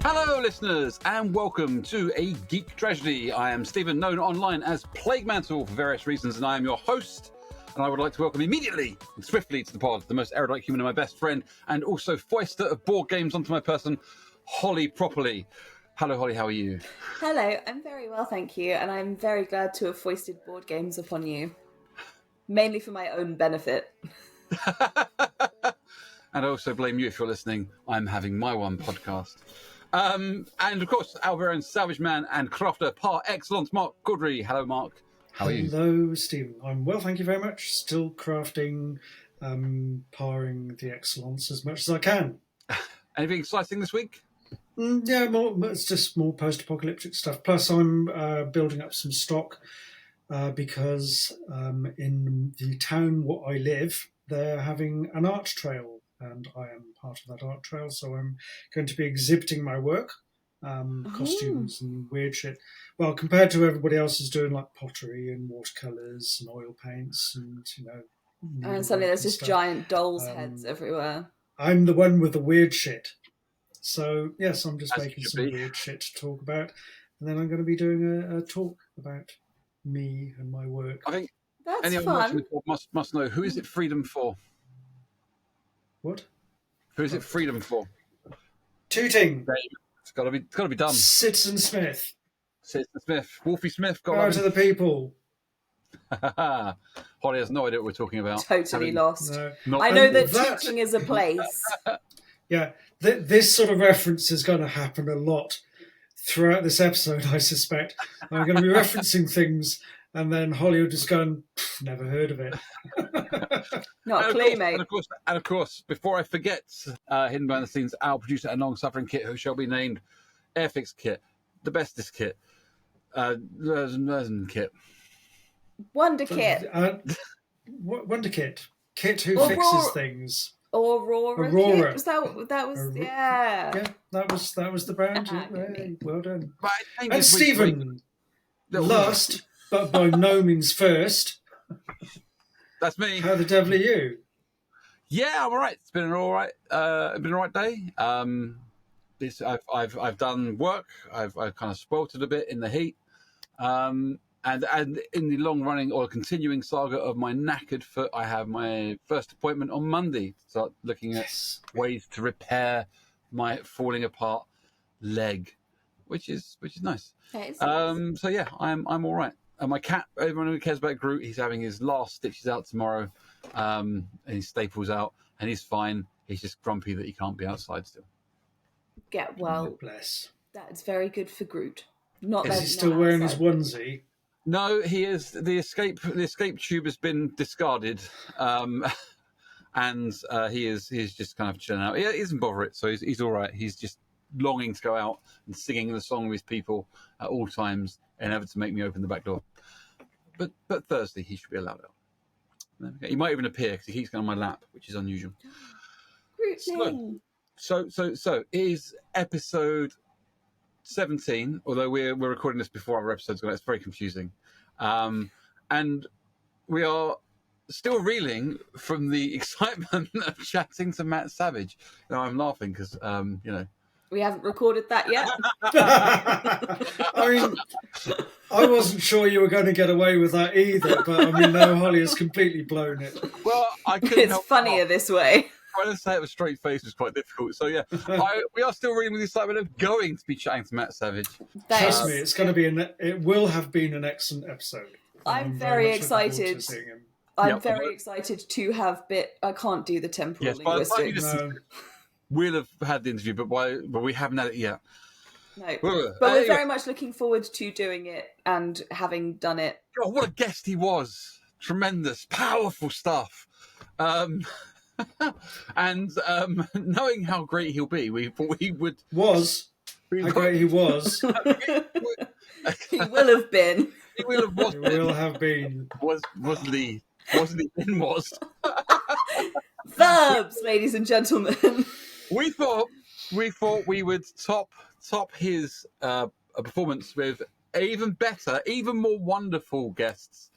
Hello, listeners, and welcome to a Geek Tragedy. I am Stephen, known online as Plague Mantle for various reasons, and I am your host. And I would like to welcome immediately and swiftly to the pod the most erudite human and my best friend, and also foister of board games onto my person, Holly Properly. Hello, Holly, how are you? Hello, I'm very well, thank you, and I'm very glad to have foisted board games upon you. Mainly for my own benefit. And I also blame you if you're listening. I'm having my one podcast. And of course, our very own Savage Man and crafter par excellence, Mark Goodry. Hello, Mark. How are you? Hello, Stephen. I'm well, thank you very much. Still crafting, paring the excellence as much as I can. Anything exciting this week? It's just more post-apocalyptic stuff. Plus, I'm building up some stock because in the town where I live, they're having an art trail, and I am part of that art trail, so I'm going to be exhibiting my work, costumes and weird shit. Well, compared to everybody else is doing like pottery and watercolours and oil paints and, And suddenly there's just giant dolls' heads everywhere. I'm the one with the weird shit. So, yes, I'm just As making it should some be. weird shit to talk about. And then I'm going to be doing a talk about me and my work. I think That's anyone fun. watching the pod must know, who is it freedom for? What? Who is it freedom for? Tooting! It's got to be done. Citizen Smith. Citizen Smith. Wolfie Smith. Power to the people. Holly has no idea what we're talking about. Totally lost. No. I know that teaching is a place. Yeah, this sort of reference is going to happen a lot throughout this episode, I suspect. I'm going to be referencing things, and then Holly will just go, never heard of it. Not a clue, mate. And of course, before I forget, hidden behind the scenes, our producer and long-suffering Kit, who shall be named Airfix Kit, the bestest Kit, Kit. Wonder Kit. Wonder Kit. Kit who Or fixes things. Aurora. Aurora. Kit. That was yeah. Yeah, that was the brand. Hey, well done. And this Stephen, last, but by no means first. That's me. How the devil are you? Yeah, I'm all right. It's been an all right day. I've done work. I've kind of spoilt it a bit in the heat. And in the long-running or continuing saga of my knackered foot, I have my first appointment on Monday. Start looking at ways to repair my falling apart leg, which is nice. So yeah, I'm all right. And my cat, everyone who cares about Groot, he's having his last stitches out tomorrow, and his staples out, and he's fine. He's just grumpy that he can't be outside still. Get well. God bless. That's very good for Groot. Is he still wearing his onesie? No, he is. The escape tube has been discarded, and he's just kind of chilling out. He doesn't bother it, so he's all right. He's just longing to go out and singing the song with his people at all times, and ever to make me open the back door. But Thursday he should be allowed out. He might even appear because he keeps going on my lap, which is unusual. So it is episode 17, although we're recording this before our episode's gone. It's very confusing. And we are still reeling from the excitement of chatting to Matt Savage. I'm laughing because, we haven't recorded that yet. I mean, I wasn't sure you were going to get away with that either, but I mean, no, Holly has completely blown it. Well, I couldn't It's funnier this way. Trying to say it with a straight face was quite difficult. So yeah, we are still reeling with the excitement of going to be chatting to Matt Savage. Trust me, it's going to be it will have been an excellent episode. I'm very excited. I'm very excited to have I can't do the temporal linguistics. We'll have had the interview, but we haven't had it yet. No, but we're very much looking forward to doing it and having done it. Oh, what a guest he was! Tremendous, powerful stuff. And knowing how great he'll be, we thought he would... How great he was. He will have been. He will have been. Wasn't he? Was. Verbs, ladies and gentlemen. We thought we would top his performance with even better, even more wonderful guests.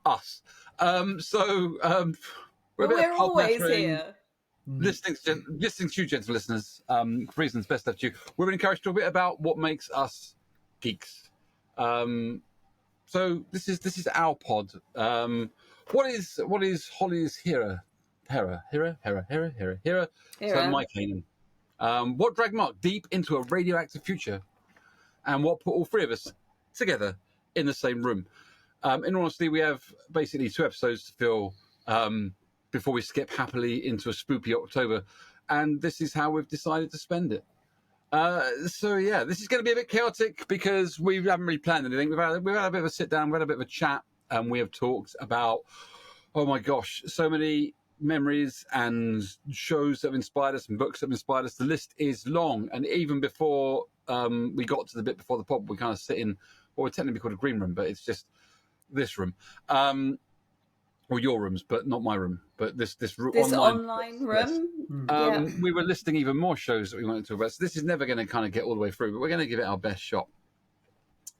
Us. We're always here. listening to you, gentle listeners, for reasons best left to you, we're going to encourage you a bit about what makes us geeks. So this is our pod. What is Holly's Hera? So Mike Hanen. What dragged Mark deep into a radioactive future, and what put all three of us together in the same room? In all honesty, we have basically 2 episodes to fill before we skip happily into a spoopy October, and this is how we've decided to spend it. So yeah, this is going to be a bit chaotic because we haven't really planned anything. We've had a bit of a sit down, we've had a bit of a chat, and we have talked about, oh my gosh, so many memories and shows that have inspired us and books that have inspired us. The list is long, and even before we got to the bit before the pod, we kind of sit in what would technically be called a green room, but it's just this room. Or your rooms, but not my room. But this online room. Yes. We were listing even more shows that we wanted to talk about. So this is never going to kind of get all the way through, but we're going to give it our best shot.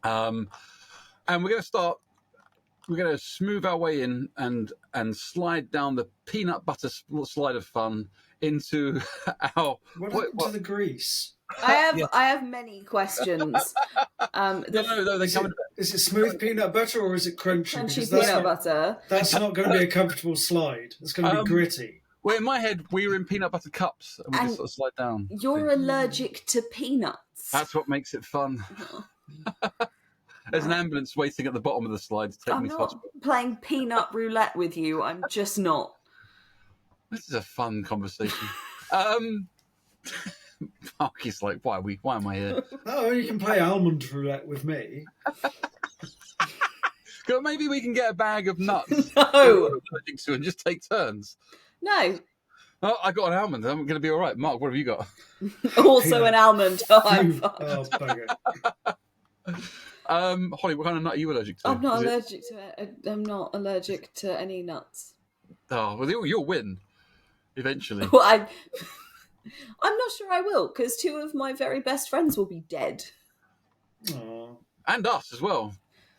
And we're going to start. We're going to smooth our way in and slide down the peanut butter slide of fun into our. What happened to the grease? I have many questions. No, they come in. Is it smooth peanut butter or is it crunchy? Crunchy peanut butter. That's not going to be a comfortable slide. It's going to be gritty. Well, in my head, we were in peanut butter cups and we just sort of slide down. You're allergic to peanuts. That's what makes it fun. There's an ambulance waiting at the bottom of the slide to take me to hospital. I'm not playing peanut roulette with you. I'm just not. This is a fun conversation. Marky's like, why am I here? Oh, you can play almond roulette with me. Maybe we can get a bag of nuts. No. And just take turns. No. Oh, I got an almond. I'm going to be all right. Mark, what have you got? Also an almond. Oh, bugger. Holly, what kind of nut are you allergic to? I'm not allergic to it. I'm not allergic to any nuts. Oh, well, you'll win eventually. Well, I'm not sure I will, because 2 of my very best friends will be dead. Aww. And us as well.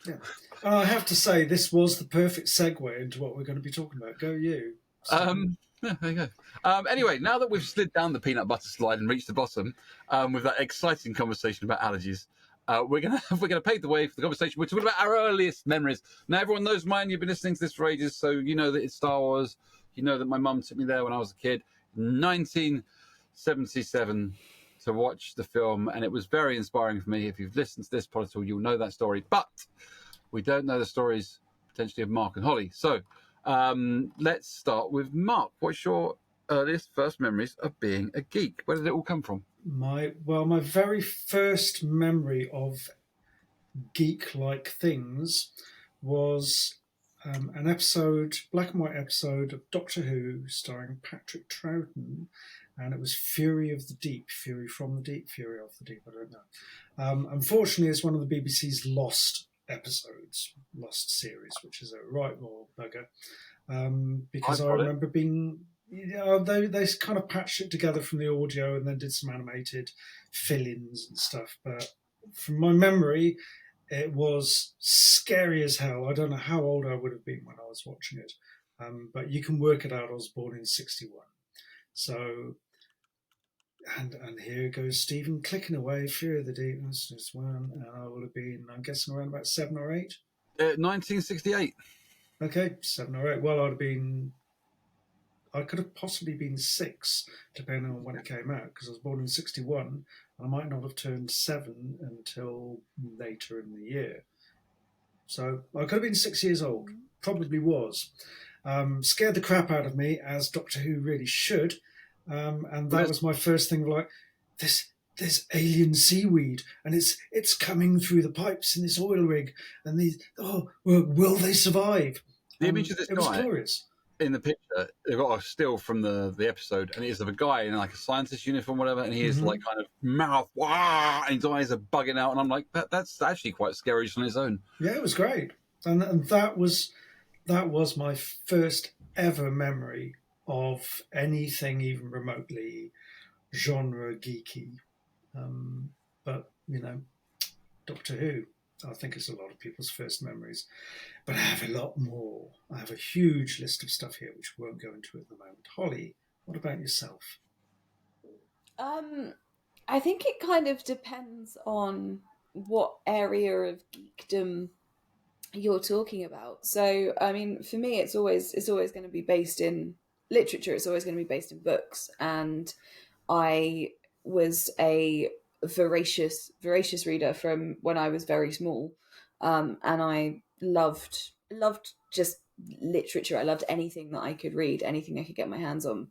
Yeah. I have to say, this was the perfect segue into what we're going to be talking about. Go you. Yeah, there you go. Anyway, now that we've slid down the peanut butter slide and reached the bottom with that exciting conversation about allergies, we're gonna pave the way for the conversation. We're talking about our earliest memories. Now, everyone knows mine. You've been listening to this for ages, so you know that it's Star Wars. You know that my mum took me there when I was a kid, 1977, to watch the film, and it was very inspiring for me. If you've listened to this pod at all, you'll know that story. But we don't know the stories potentially of Mark and Holly. So let's start with Mark. What's your earliest first memories of being a geek? Where did it all come from? My very first memory of geek-like things was an episode, black and white episode of Doctor Who, starring Patrick Troughton, and it was Fury of the Deep, Fury from the Deep, Fury of the Deep, I don't know. Unfortunately, it's one of the BBC's lost episodes, lost series, which is a right more bugger, because I remember being... they kind of patched it together from the audio and then did some animated fill-ins and stuff. But from my memory, it was scary as hell. I don't know how old I would have been when I was watching it. But you can work it out. I was born in 61. So, and here goes Stephen clicking away. Fear of the Deep. That's just one. And I would have been, I'm guessing, around about 7 or 8. 1968. Okay, 7 or 8. Well, I could have possibly been 6, depending on when it came out, because I was born in 61, and I might not have turned 7 until later in the year. So I could have been 6 years old, probably was. Scared the crap out of me, as Doctor Who really should, and that was my first thing of like, there's alien seaweed, and it's coming through the pipes in this oil rig, and will they survive? The image of this guy, it was guy glorious. In the picture, they've got a still from the episode, and it is of a guy in like a scientist uniform, whatever, and he is like kind of mouth, wah, and his eyes are bugging out, and I'm like, that's actually quite scary just on his own. Yeah, it was great, and that was my first ever memory of anything even remotely genre geeky. But Doctor Who, I think it's a lot of people's first memories. But I have a lot more. I have a huge list of stuff here, which we won't go into at the moment. Holly, What about yourself? I think it kind of depends on what area of geekdom you're talking about. So, I mean, for me, it's always going to be based in literature. It's always going to be based in books, and I was a voracious reader from when I was very small, and I loved just literature. I loved anything that I could read, anything I could get my hands on,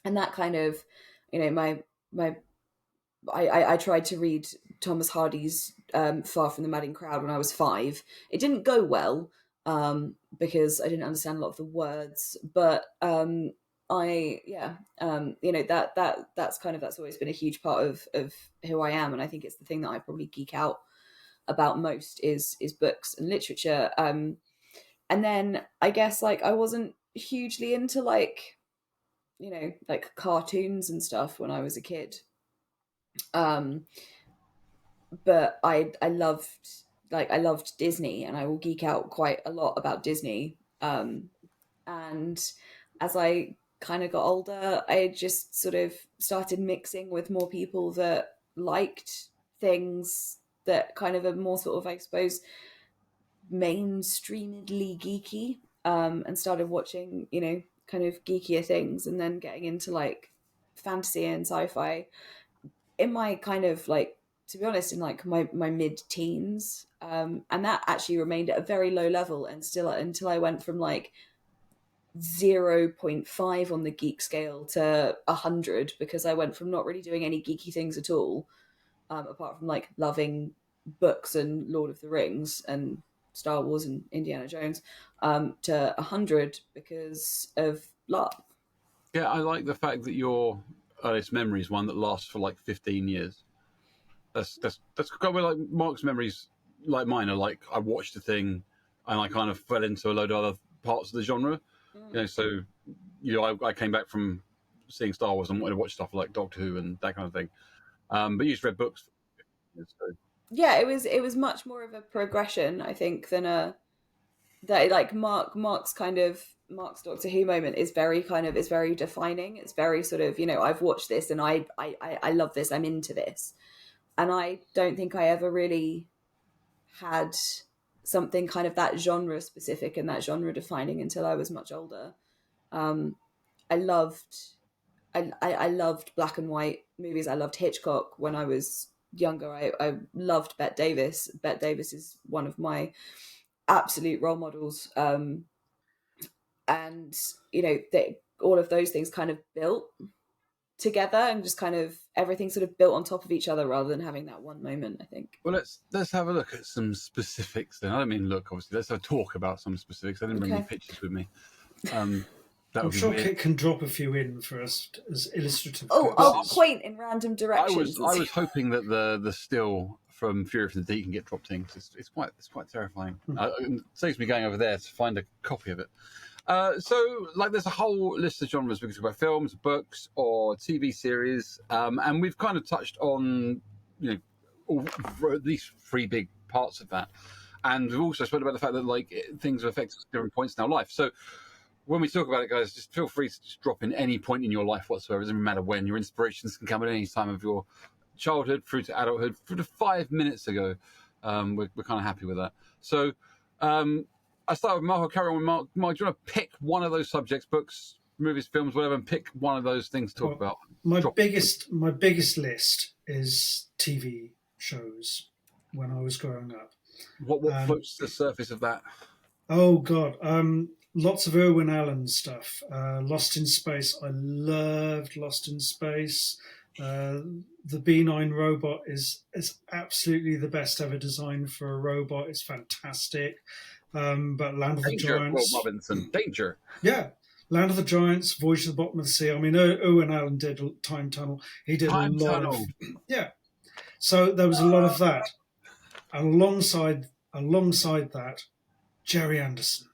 and that kind of, my I tried to read Thomas Hardy's Far from the Madding Crowd when I was 5. It didn't go well because I didn't understand a lot of the words, but that's always been a huge part of who I am, and I think it's the thing that I probably geek out about most is books and literature. And then I guess like I wasn't hugely into like cartoons and stuff when I was a kid. Um, but I loved Disney, and I will geek out quite a lot about Disney. And as I kind of got older, I just sort of started mixing with more people that liked things that kind of are more sort of, I suppose, mainstreamedly geeky, and started watching, kind of geekier things, and then getting into like fantasy and sci-fi in my kind of like, to be honest, in like my mid-teens, and that actually remained at a very low level, and still until I went from like 0.5 on the geek scale to 100, because I went from not really doing any geeky things at all, apart from like loving books and Lord of the Rings and Star Wars and Indiana Jones, to 100 because of love. Yeah, I like the fact that your earliest memory is one that lasts for like 15 years. That's kind of like Mark's memories, like mine, are like I watched a thing and I kind of fell into a load of other parts of the genre. So I came back from seeing Star Wars and wanted to watch stuff like Doctor Who and that kind of thing. But you just read books. So. Yeah, it was much more of a progression, I think, than a that like Mark's Doctor Who moment is very kind of, it's very defining. It's very sort of, I've watched this and I love this. I'm into this. And I don't think I ever really had something kind of that genre specific and that genre defining until I was much older. Um, I loved I loved black and white movies. I loved Hitchcock when I was younger. I loved Bette Davis. Bette Davis is one of my absolute role models. And all of those things kind of built together, and just kind of everything sort of built on top of each other rather than having that one moment, I think. Well, let's have a look at some specifics then. I don't mean look, obviously. Let's have a talk about some specifics. I didn't bring any pictures with me. I'm sure Kit can drop a few in for us as illustrative. I'll point in random directions. I was hoping that the still from Fury from the Deep can get dropped in, because it's quite terrifying. It saves me going over there to find a copy of it. So, like, there's a whole list of genres. We can talk about films, books, or TV series, and we've kind of touched on, at least 3 big parts of that. And we've also spoken about the fact that like things affect us at different points in our life. So, when we talk about it, guys, just feel free to just drop in any point in your life whatsoever. It doesn't matter when. Your inspirations can come at any time of your childhood through to adulthood, through to 5 minutes ago. We're kind of happy with that. So. I start with Mark. I'll carry on with Mark. Mark, do you want to pick one of those subjects, books, movies, films, whatever, and pick one of those things to talk about? My biggest list is TV shows when I was growing up. What floats to the surface of that? Oh God, lots of Irwin Allen stuff. Lost in Space. I loved Lost in Space. The B9 robot is absolutely the best ever design for a robot. It's fantastic. But Land of the Giants. Will Robinson. Danger. Yeah. Land of the Giants, Voyage to the Bottom of the Sea. I mean, Owen Allen did Time Tunnel. He did a lot of... Yeah. So there was a lot of that. And alongside that, Jerry Anderson,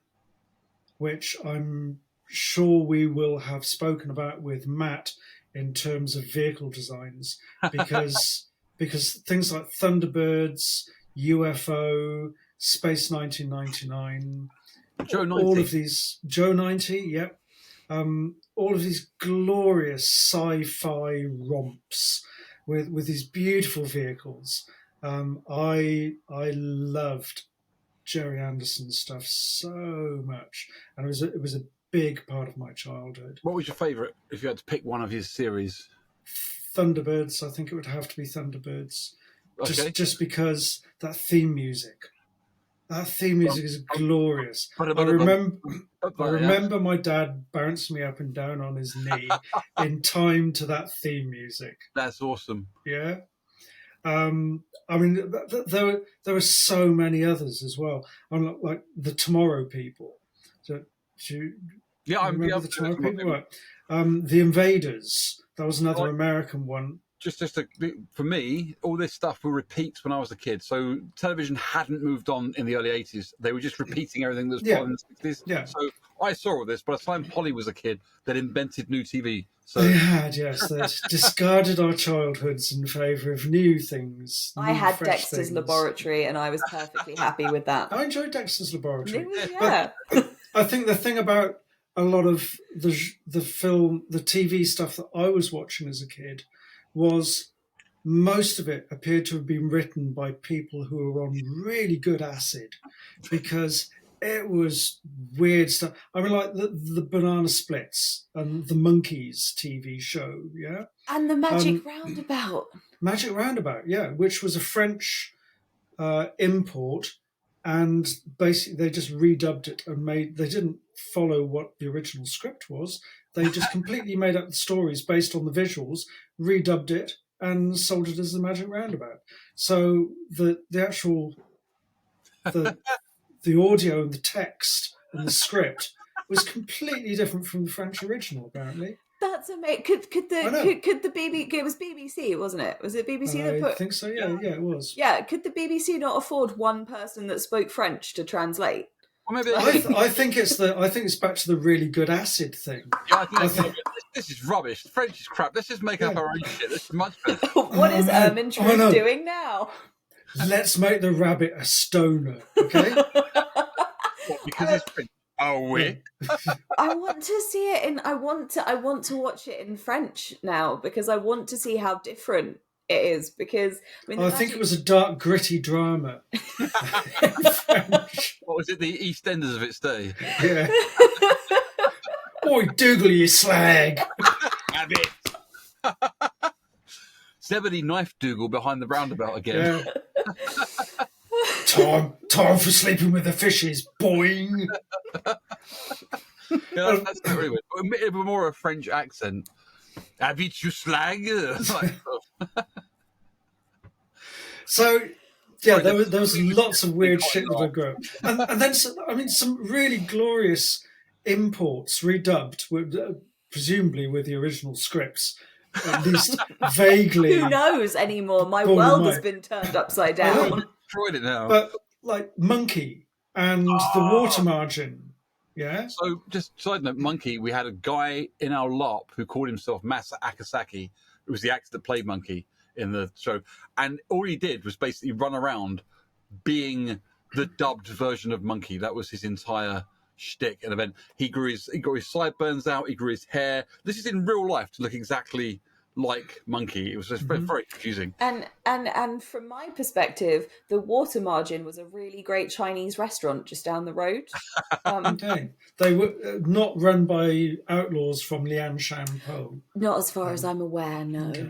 which I'm sure we will have spoken about with Matt in terms of vehicle designs, because things like Thunderbirds, UFO, Space 1999, Joe 90. all of these, Joe 90, yep. all of these glorious sci-fi romps with these beautiful vehicles. I loved Jerry Anderson's stuff so much, and it was a big part of my childhood. What was your favourite if you had to pick one of his series? Thunderbirds. I think it would have to be Thunderbirds, Okay. just because that theme music. That theme music is glorious. I Yeah. remember my dad bouncing me up and down on his knee in time to that theme music. That's awesome. Yeah. I mean, there were so many others as well. Like the Tomorrow People. So, I remember the Tomorrow People? Right. The Invaders. That was another American one. For me, all this stuff were repeats when I was a kid. So television hadn't moved on in the early 80s. They were just repeating everything that was in the 60s. Yeah. So I saw all this. By the time Polly was a kid, they'd invented new TV. So they had, yes. They'd discarded our childhoods in favour of new things. I had Dexter's Laboratory, and I was perfectly happy with that. I enjoyed Dexter's Laboratory. Yeah. But I think the thing about a lot of the TV stuff that I was watching as a kid was most of it appeared to have been written by people who were on really good acid, because it was weird stuff. I mean, like the Banana Splits and the Monkeys TV show, yeah? And the Magic Roundabout. Magic Roundabout, yeah, which was a French import, and basically they just redubbed it and they didn't follow what the original script was. They just completely made up the stories based on the visuals, redubbed it, and sold it as the Magic Roundabout. So the actual the audio and the text and the script was completely different from the French original, apparently. That's amazing. Could the BBC? It was BBC, wasn't it? Was it BBC that put? I think so. Yeah, it was. Yeah. Could the BBC not afford one person that spoke French to translate? Well, maybe I think it's back to the really good acid thing. Yeah, I think this is rubbish. French is crap. Let's just make up our own shit. This is much better. What is Ermintrout doing now? Let's make the rabbit a stoner, okay? What, because it's French? Oh, we. I want to see it in. I want to watch it in French now, because I want to see how different it is. Because I think it was a dark, gritty drama in French. What was it? The EastEnders of its day. Yeah. Oi, Dougal, you slag! Have it. Zebedee knife Dougal behind the roundabout again. Yeah. Time for sleeping with the fishes, boing. Yeah, that's not really weird. It was more a French accent. Have it, you slag. So, yeah, there was lots of weird shit that I grew up. And then, some really glorious imports, redubbed, presumably with the original scripts, at least vaguely. Who knows anymore? My world has been turned upside down. Destroyed it now. But, like, Monkey and the Water Margin, yeah? So, just side note, Monkey, we had a guy in our LARP who called himself Masa Akasaki, who was the actor that played Monkey in the show, and all he did was basically run around being the dubbed version of Monkey. That was his entire shtick and event. He got his sideburns out, he grew his hair. This is in real life to look exactly like Monkey. It was just very confusing. And from my perspective, the Water Margin was a really great Chinese restaurant just down the road. Okay. They were not run by outlaws from Lianshan Po. Not as far as I'm aware, no. Okay.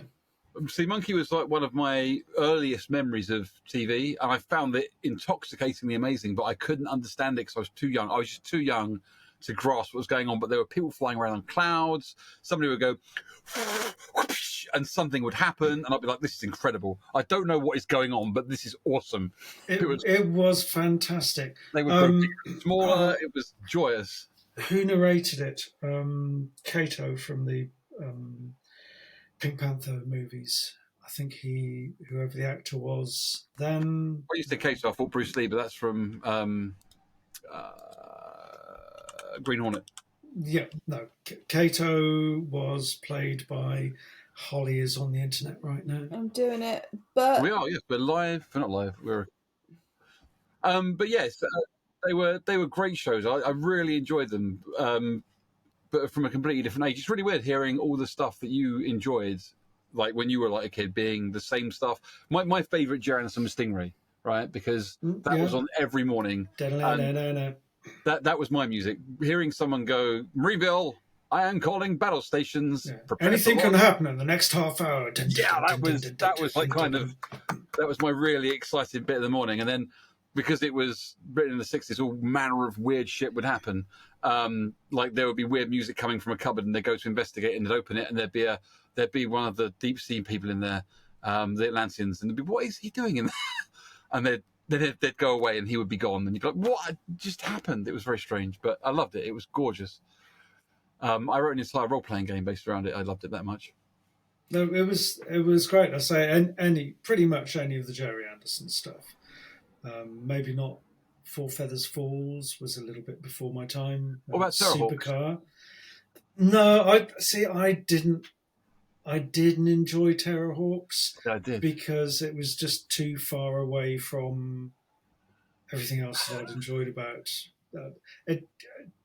See, Monkey was like one of my earliest memories of TV, and I found it intoxicatingly amazing, but I couldn't understand it because I was too young. I was just too young to grasp what was going on, but there were people flying around on clouds. Somebody would go, and something would happen, and I'd be like, this is incredible. I don't know what is going on, but this is awesome. It was fantastic. They would grow bigger and smaller. It was joyous. Who narrated it? Kato from the Pink Panther movies. I think whoever the actor was then. I used to Kato. I thought Bruce Lee, but that's from Green Hornet. Yeah, no. Kato was played by Holly is on the internet right now. I'm doing it, but we are. Yes, we're live. We're not live. We're. But yes, they were great shows. I really enjoyed them. but from a completely different age. It's really weird hearing all the stuff that you enjoyed, like when you were like a kid, being the same stuff. My favourite Jerry Anderson was Stingray, right? Because that was on every morning. And that was my music. Hearing someone go, Mariville, I am calling battle stations. Yeah. Anything can happen in the next half hour. Yeah, that was like kind of, that was my really excited bit of the morning. And then because it was written in the 60s, all manner of weird shit would happen. Like there would be weird music coming from a cupboard, and they'd go to investigate, and they'd open it, and there'd be one of the deep sea people in there, the Atlanteans, and they'd be, what is he doing in there? And they'd go away, and he would be gone, and you'd be like, what just happened? It was very strange, but I loved it. It was gorgeous. I wrote an entire role-playing game based around it. I loved it that much. No, it was great. I say pretty much any of the Jerry Anderson stuff. Maybe not Four Feathers Falls was a little bit before my time. What about Terrorhawks? Supercar? No, I didn't enjoy Terrorhawks. I did, because it was just too far away from everything else that I'd enjoyed about. It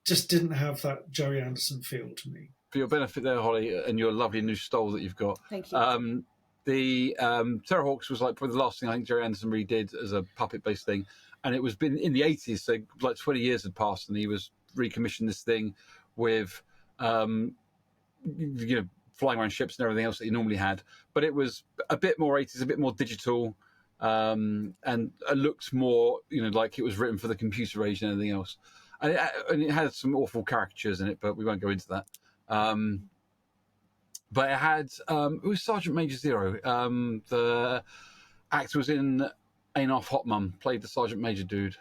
just didn't have that Jerry Anderson feel to me. For your benefit there, Holly, and your lovely new stole that you've got. Thank you. The Terrorhawks was like probably the last thing I think Jerry Anderson really did as a puppet-based thing, and it was been in the 80s, so like 20 years had passed, and he was recommissioned this thing with, flying around ships and everything else that he normally had, but it was a bit more 80s, a bit more digital, and it looked more, like it was written for the computer age and everything else, and it had some awful caricatures in it, but we won't go into that. But it had, it was Sergeant Major Zero. The actor was in Ain't Off Hot Mum, played the Sergeant Major dude.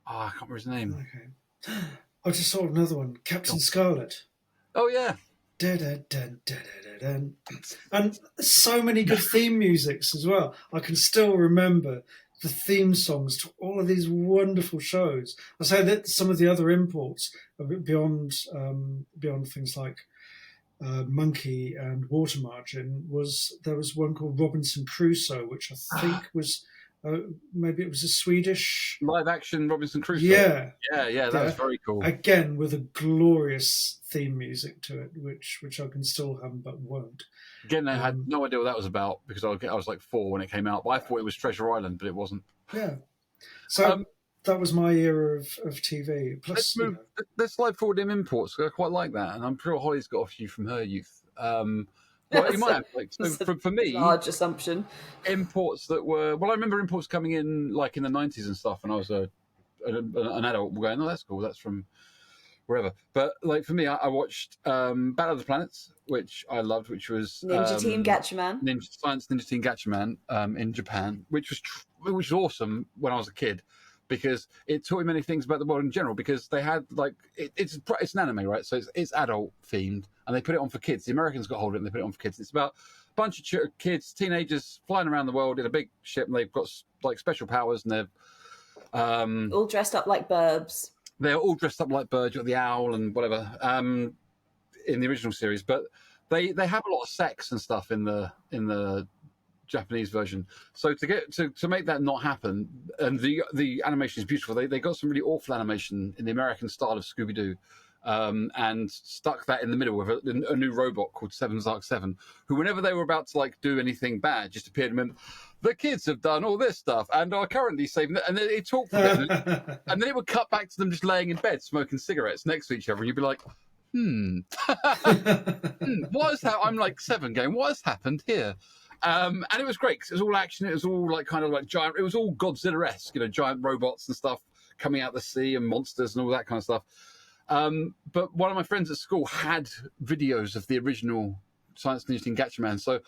Oh, I can't remember his name. Okay. I just saw another one, Captain Scarlet. Oh, yeah. And so many good theme musics as well. I can still remember the theme songs to all of these wonderful shows. I say that some of the other imports, beyond things like Monkey and Water Margin, there was one called Robinson Crusoe, which I think was maybe it was a Swedish live action Robinson Crusoe. Yeah, that was very cool. Again, with a glorious theme music to it, which I can still hum but won't. Again, I had no idea what that was about because I was like 4 when it came out, but I thought it was Treasure Island, but it wasn't. Yeah. So that was my era of TV. Plus, let's slide forward in imports. I quite like that, and I'm sure Holly's got a few from her youth. You might have. Like, so for me, large assumption. Imports that were I remember imports coming in like in the 90s and stuff, and I was an adult going, "Oh, that's cool. That's from wherever." But like for me, I watched Battle of the Planets, which I loved, which was Ninja Team Gatchaman, Ninja Team Gatchaman in Japan, which was awesome when I was a kid, because it taught me many things about the world in general. Because they had like it's an anime, right? So it's adult themed, and they put it on for kids. The Americans got hold of it and they put it on for kids. It's about a bunch of kids, teenagers flying around the world in a big ship, and they've got like special powers, and they're all dressed up like Burbs. They're all dressed up like birds, the owl and whatever, in the original series. But they have a lot of sex and stuff in the Japanese version. So to make that not happen, and the animation is beautiful. They got some really awful animation in the American style of Scooby-Doo, and stuck that in the middle with a new robot called Seven Zark 7, who whenever they were about to like do anything bad, just appeared and went, "The kids have done all this stuff and are currently saving it." And then it talked a bit, and then it would cut back to them just laying in bed smoking cigarettes next to each other, and you'd be like, what has happened? I'm like 7 going, what has happened here? And it was great because it was all action. It was all like kind of like giant. It was all Godzilla-esque, giant robots and stuff coming out of the sea and monsters and all that kind of stuff. But one of my friends at school had videos of the original Science Ninja Team Gatchaman, so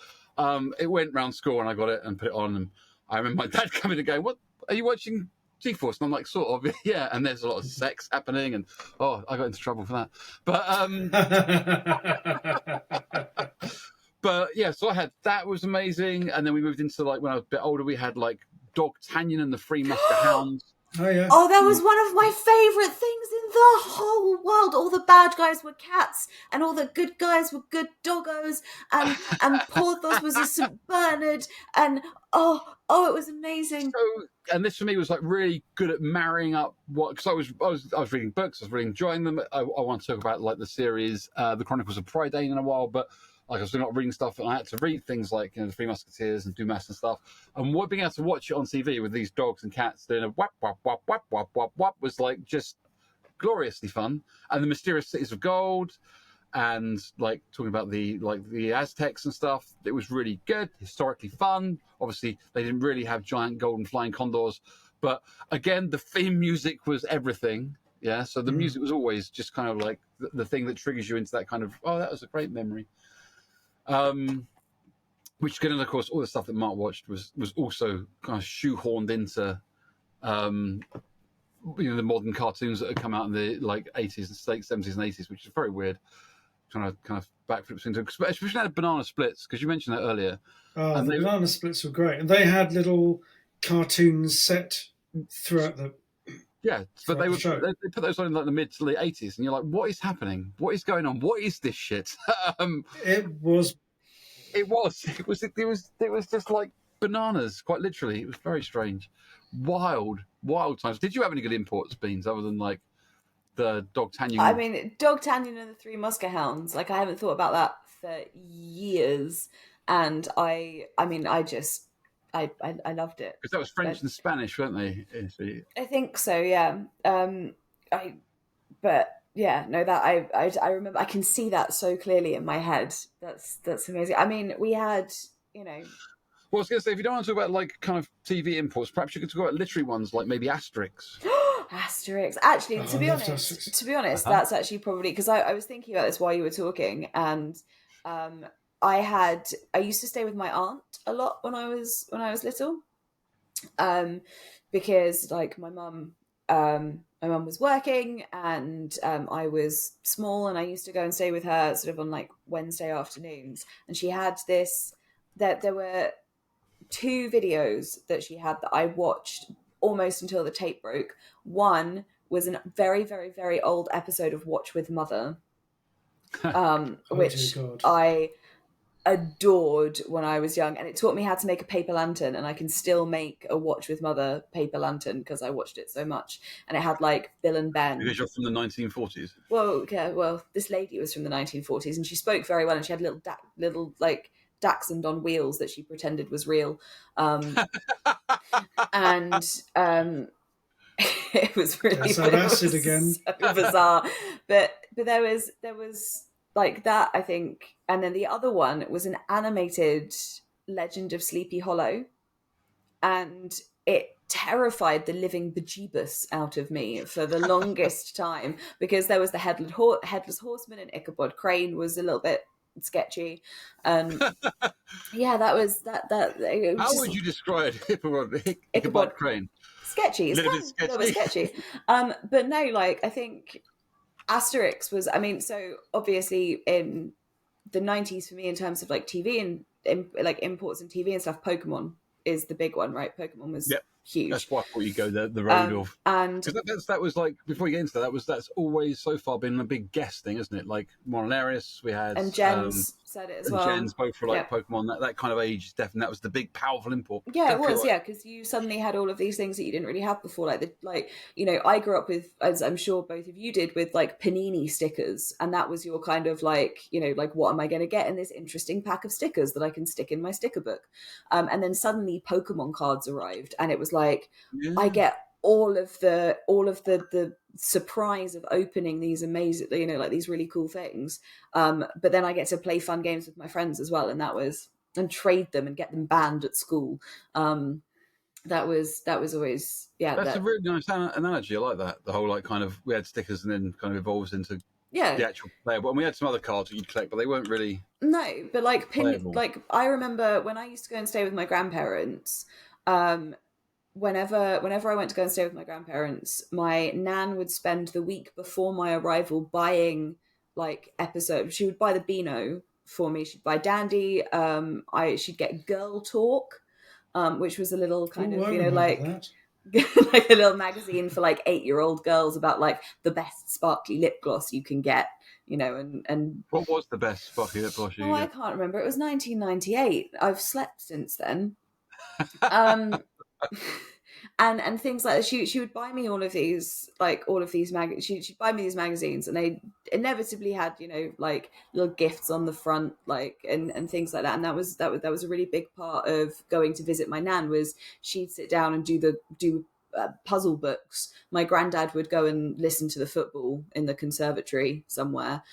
it went round school and I got it and put it on. And I remember my dad coming and going, "What are you watching, G-Force?" And I'm like, "Sort of, yeah." And there's a lot of sex happening, and I got into trouble for that. But yeah, so I had that was amazing, and then we moved into like when I was a bit older, we had like Dog Tanyan and the Three Musker Hounds. Oh yeah. Oh, that was one of my favourite things in the whole world. All the bad guys were cats, and all the good guys were good doggos, and Porthos was a St. Bernard, and it was amazing. So, and this for me was like really good at marrying up what, because I was reading books, I was really enjoying them. I want to talk about like the series, the Chronicles of Prydain in a while, but like I was not reading stuff, and I had to read things like the Three Musketeers and Dumas and stuff. And what being able to watch it on TV with these dogs and cats doing a whap whap whap whap whap whap whap was like just gloriously fun. And the Mysterious Cities of Gold, and like talking about the Aztecs and stuff. It was really good, historically fun. Obviously, they didn't really have giant golden flying condors, but again, the theme music was everything. Yeah, so the music was always just kind of like the thing that triggers you into that kind of, oh, that was a great memory. Which, again, of course, all the stuff that Mark watched was also kind of shoehorned into the modern cartoons that had come out in the like 80s and 70s and 80s, which is very weird. Trying to kind of backflip into, especially out of Banana Splits, because you mentioned that earlier. Oh, the Banana Splits were great, and they had little cartoons set throughout the. Yeah, but they put those on in like the mid to late 80s, and you're like, what is happening? What is going on? What is this shit? It was just like bananas, quite literally. It was very strange, wild times. Did you have any good imports, Beans, other than like the D'Artagnan? I mean, D'Artagnan and the Three Muskehounds. Like, I haven't thought about that for years, and I loved it because that was French and Spanish, weren't they? I think so, yeah. But yeah, no, that I remember. I can see that so clearly in my head. That's amazing. I mean, we had, Well, I was going to say, if you don't want to talk about like kind of TV imports, perhaps you could talk about literary ones like maybe Asterix. Asterix. Actually, to be honest, that's actually probably because I was thinking about this while you were talking, and I used to stay with my aunt a lot when I was little, because like my mum was working, and I was small, and I used to go and stay with her sort of on like Wednesday afternoons, and she had this that there were two videos that she had that I watched almost until the tape broke. One was a very, very, very old episode of Watch with Mother, which I adored when I was young, and it taught me how to make a paper lantern, and I can still make a Watch with Mother paper lantern because I watched it so much. And it had like Bill and Ben. Because you're from the 1940s. Well, yeah, this lady was from the 1940s, and she spoke very well, and she had little like dachshund on wheels that she pretended was real, and it was really again. So bizarre. But there was like that, I think, and then the other one was an animated Legend of Sleepy Hollow, and it terrified the living bejeebus out of me for the longest time, because there was the headless horseman, and Ichabod Crane was a little bit sketchy. Yeah, that was that. How would you describe Ichabod Crane? Sketchy. It's a little bit sketchy. But no, like I think Asterix was. I mean, so obviously in the 90s for me, in terms of like TV and like imports and TV and stuff, Pokemon is the big one, right? Pokemon was huge. That's why I thought you go the road of, and that was like, before you get into that's always so far been a big guest thing, isn't it? Like Molinarius, we had, and Jens said it as well. Jens both for like Pokemon, that kind of age is definitely, that was the big powerful import. Yeah, it was, because you suddenly had all of these things that you didn't really have before, I grew up with, as I'm sure both of you did, with like Panini stickers, and that was your kind of like, like, what am I going to get in this interesting pack of stickers that I can stick in my sticker book? And then suddenly Pokemon cards arrived, and it was like, I get all of the surprise of opening these amazing, like these really cool things, but then I get to play fun games with my friends as well, and trade them and get them banned at school. That was always that's a really nice analogy. I like that, the whole like kind of, we had stickers and then kind of evolves into the actual player. But we had some other cards that you'd collect, but they weren't really but like like I remember when I used to go and stay with my grandparents, whenever I went to go and stay with my grandparents, my nan would spend the week before my arrival buying like episodes. She would buy the Beano for me. She'd buy Dandy. She'd get Girl Talk, which was a little kind of, like, like a little magazine for like 8-year-old girls about like the best sparkly lip gloss you can get, you know, and What was the best sparkly lip gloss you I get? can't remember. It was 1998. I've slept since then. Um, and things like that. She would buy me all of these she'd buy me these magazines, and they inevitably had, you know, like little gifts on the front, like and things like that. And that was a really big part of going to visit my nan. Was she'd sit down and do puzzle books. My granddad would go and listen to the football in the conservatory somewhere.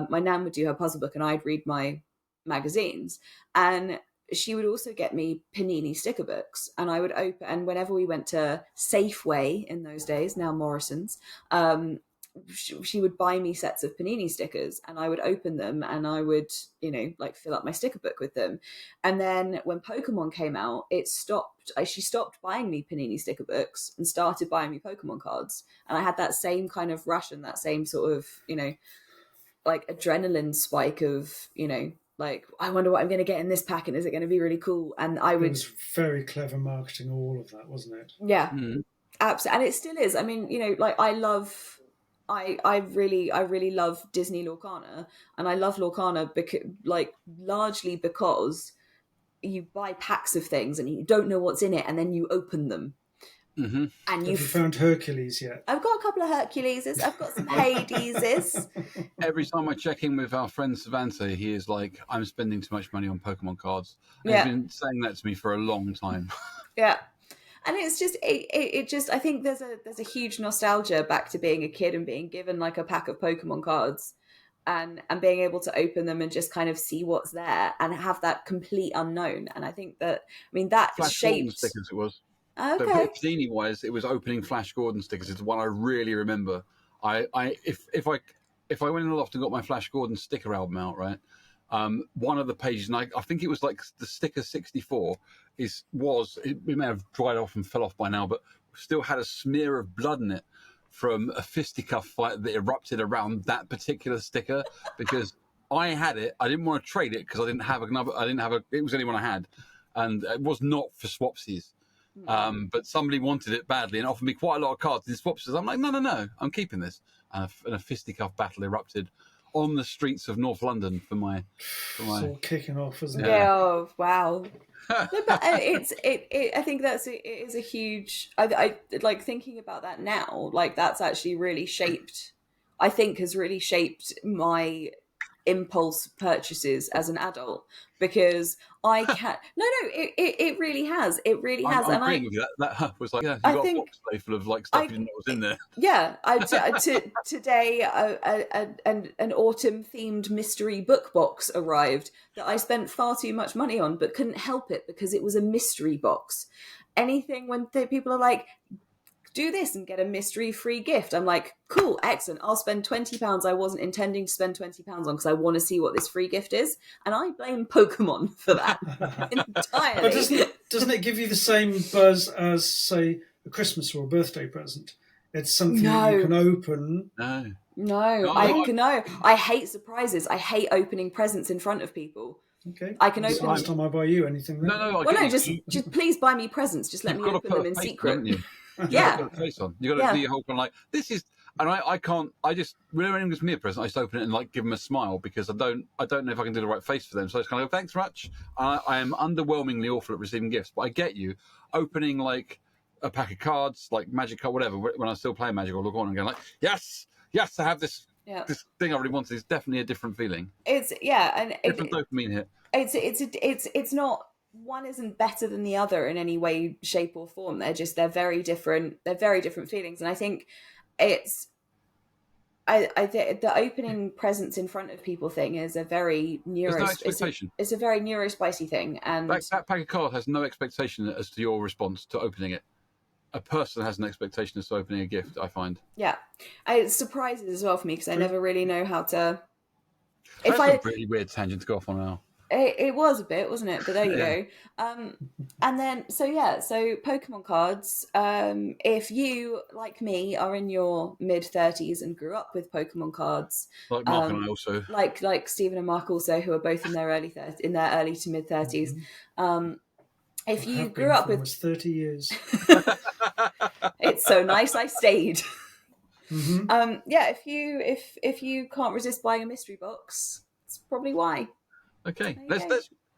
My nan would do her puzzle book, and I'd read my magazines. And she would also get me Panini sticker books, and I would open. And whenever we went to Safeway in those days, now Morrison's, she would buy me sets of Panini stickers, and I would open them, and I would, you know, like fill up my sticker book with them. And then when Pokemon came out, it stopped. She stopped buying me Panini sticker books and started buying me Pokemon cards. And I had that same kind of rush and that same sort of, you know, like adrenaline spike of, you know, like, I wonder what I'm going to get in this pack, and is it going to be really cool? And I It would, was very clever marketing, all of that, wasn't it? yeah, Mm. absolutely, and it still is. I mean, you know, like I really love Disney Lorcana, and I love Lorcana because, like, largely because you buy packs of things and you don't know what's in it, and then you open them, Mm-hmm. and Have you found Hercules yet? I've got a couple of Herculeses, I've got some Hadeses. Every time I check in with our friend Savanta, he is like, I'm spending too much money on Pokemon cards. And Yeah. he's been saying that to me for a long time. Yeah. And it's just it just, I think there's a huge nostalgia back to being a kid and being given like a pack of Pokemon cards and being able to open them and just kind of see what's there and have that complete unknown. And I think that, I mean, that Flash Gordon shaped. stickers it was. Okay. So Panini wise, it was opening Flash Gordon stickers. It's the one I really remember. If I went in the loft and got my Flash Gordon sticker album out, right? One of the pages, and I think it was like the sticker 64, it may have dried off and fell off by now, but still had a smear of blood in it from a fisticuff fight that erupted around that particular sticker, because I had it. I didn't want to trade it because I didn't have another. It was the only one I had, and it was not for swapsies. But somebody wanted it badly and offered me quite a lot of cards in swapsies. I'm like, no, I'm keeping this. And a fisticuff battle erupted on the streets of North London for my. It's all kicking off, isn't it? Yeah. Oh, wow. No, but I think it is a huge. I like thinking about that now. Like, that's actually really shaped. I think has really shaped my impulse purchases as an adult, because I can't. It really has. It really has. I'm And agreeing with you. That was like, yeah, you I got think a box full of like stuff you didn't know was in there. Yeah, today an autumn themed mystery book box arrived that I spent far too much money on, but couldn't help it because it was a mystery box. Anything when people are like, do this and get a mystery free gift, I'm like, cool, excellent, I'll spend £20 I wasn't intending to spend £20 on because I want to see what this free gift is. And I blame Pokemon for that entirely. But doesn't it give you the same buzz as, say, a Christmas or a birthday present? It's something that you can open. No, I hate surprises. I hate opening presents in front of people. Okay. I can open. Last time I buy you anything. Then. No. Just please buy me presents. Just let me open them in secret. You Yeah. got to put a face on. You got to do your whole kind of like, this is, and I can't. I just, whenever anyone gives me a present, I just open it and like give them a smile, because I don't know if I can do the right face for them. So I just kind of go, thanks much. I am underwhelmingly awful at receiving gifts, but I get you opening like a pack of cards, like Magic card, whatever. When I still play Magic or look on and going like, yes, I have this. Yeah. This thing I really wanted is definitely a different feeling. And different dopamine hit. It's not, one isn't better than the other in any way, shape, or form. They're very different. They're very different feelings, and I think it's. The opening presents in front of people thing is a very it's a very neurospicy thing, and that pack of cards has no expectation as to your response to opening it. A person has an expectation as to opening a gift, I find. Yeah, it surprises as well for me because I never really know how to. That's a really weird tangent to go off on now. It was a bit, wasn't it? But there you go. And then, so Pokemon cards. If you, like me, are in your mid-30s and grew up with Pokemon cards, like Mark and I also, like Stephen and Mark also, who are both in their early to mid-30s. if I you have grew been up for with, almost 30 years. it's so nice I stayed. Hmm. Yeah, if you can't resist buying a mystery box, it's probably why. Okay, There you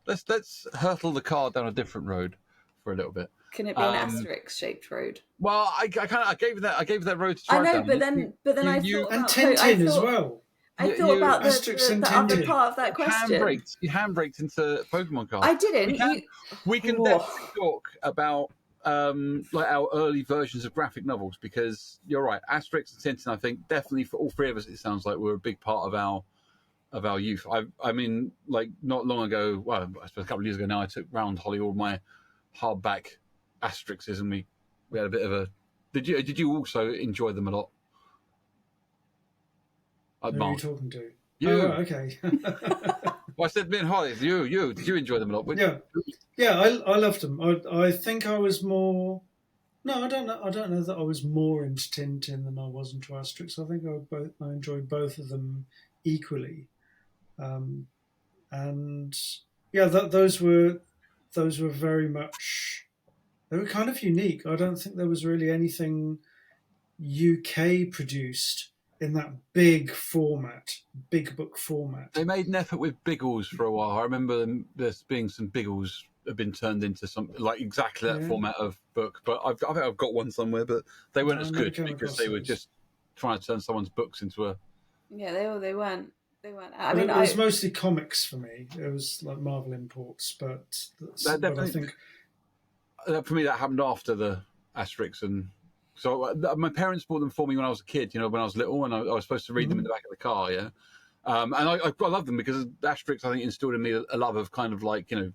let's go. let's hurtle the car down a different road for a little bit. Can it be an asterisk shaped road? Well, I gave you that road to I drive know, down. but then I You thought And about Tintin as well. I thought you about Asterix and the other Tintin. part of that question. You handbraked into Pokemon cards. I didn't. We can Oh. definitely talk about like our early versions of graphic novels, because you're right, Asterix and Tintin, I think definitely for all three of us, it sounds like were a big part of our youth. I mean, like not long ago, well, I suppose a couple of years ago now, I took round Holly all my hardback Asterixes, and we had a bit of a. Did you also enjoy them a lot? Who are you Mark, talking to? you. Oh, right, okay. Well, I said me and Holly. You. Did you enjoy them a lot? Yeah, yeah, I loved them. I think I was more. No, I don't know. I don't know that I was more into Tintin than I was into Asterix. I think I enjoyed both of them equally, um, and yeah, those were very much. They were kind of unique. I don't think there was really anything UK produced in that big format, big book format. They made an effort with Biggles for a while. I remember there's being some Biggles have been turned into some like exactly that Yeah. format of book. But I think I've got one somewhere, but they weren't No, as I never good came because across they were those. just trying to turn someone's books into a. Yeah, they weren't. They weren't. I But mean, it was mostly comics for me. It was like Marvel imports, but I think For me, that happened after the Asterix, and so my parents bought them for me when I was a kid. You know, when I was little, and I was supposed to read them in the back of the car. Yeah, and I love them because Asterix, I think, instilled in me a love of kind of like, you know,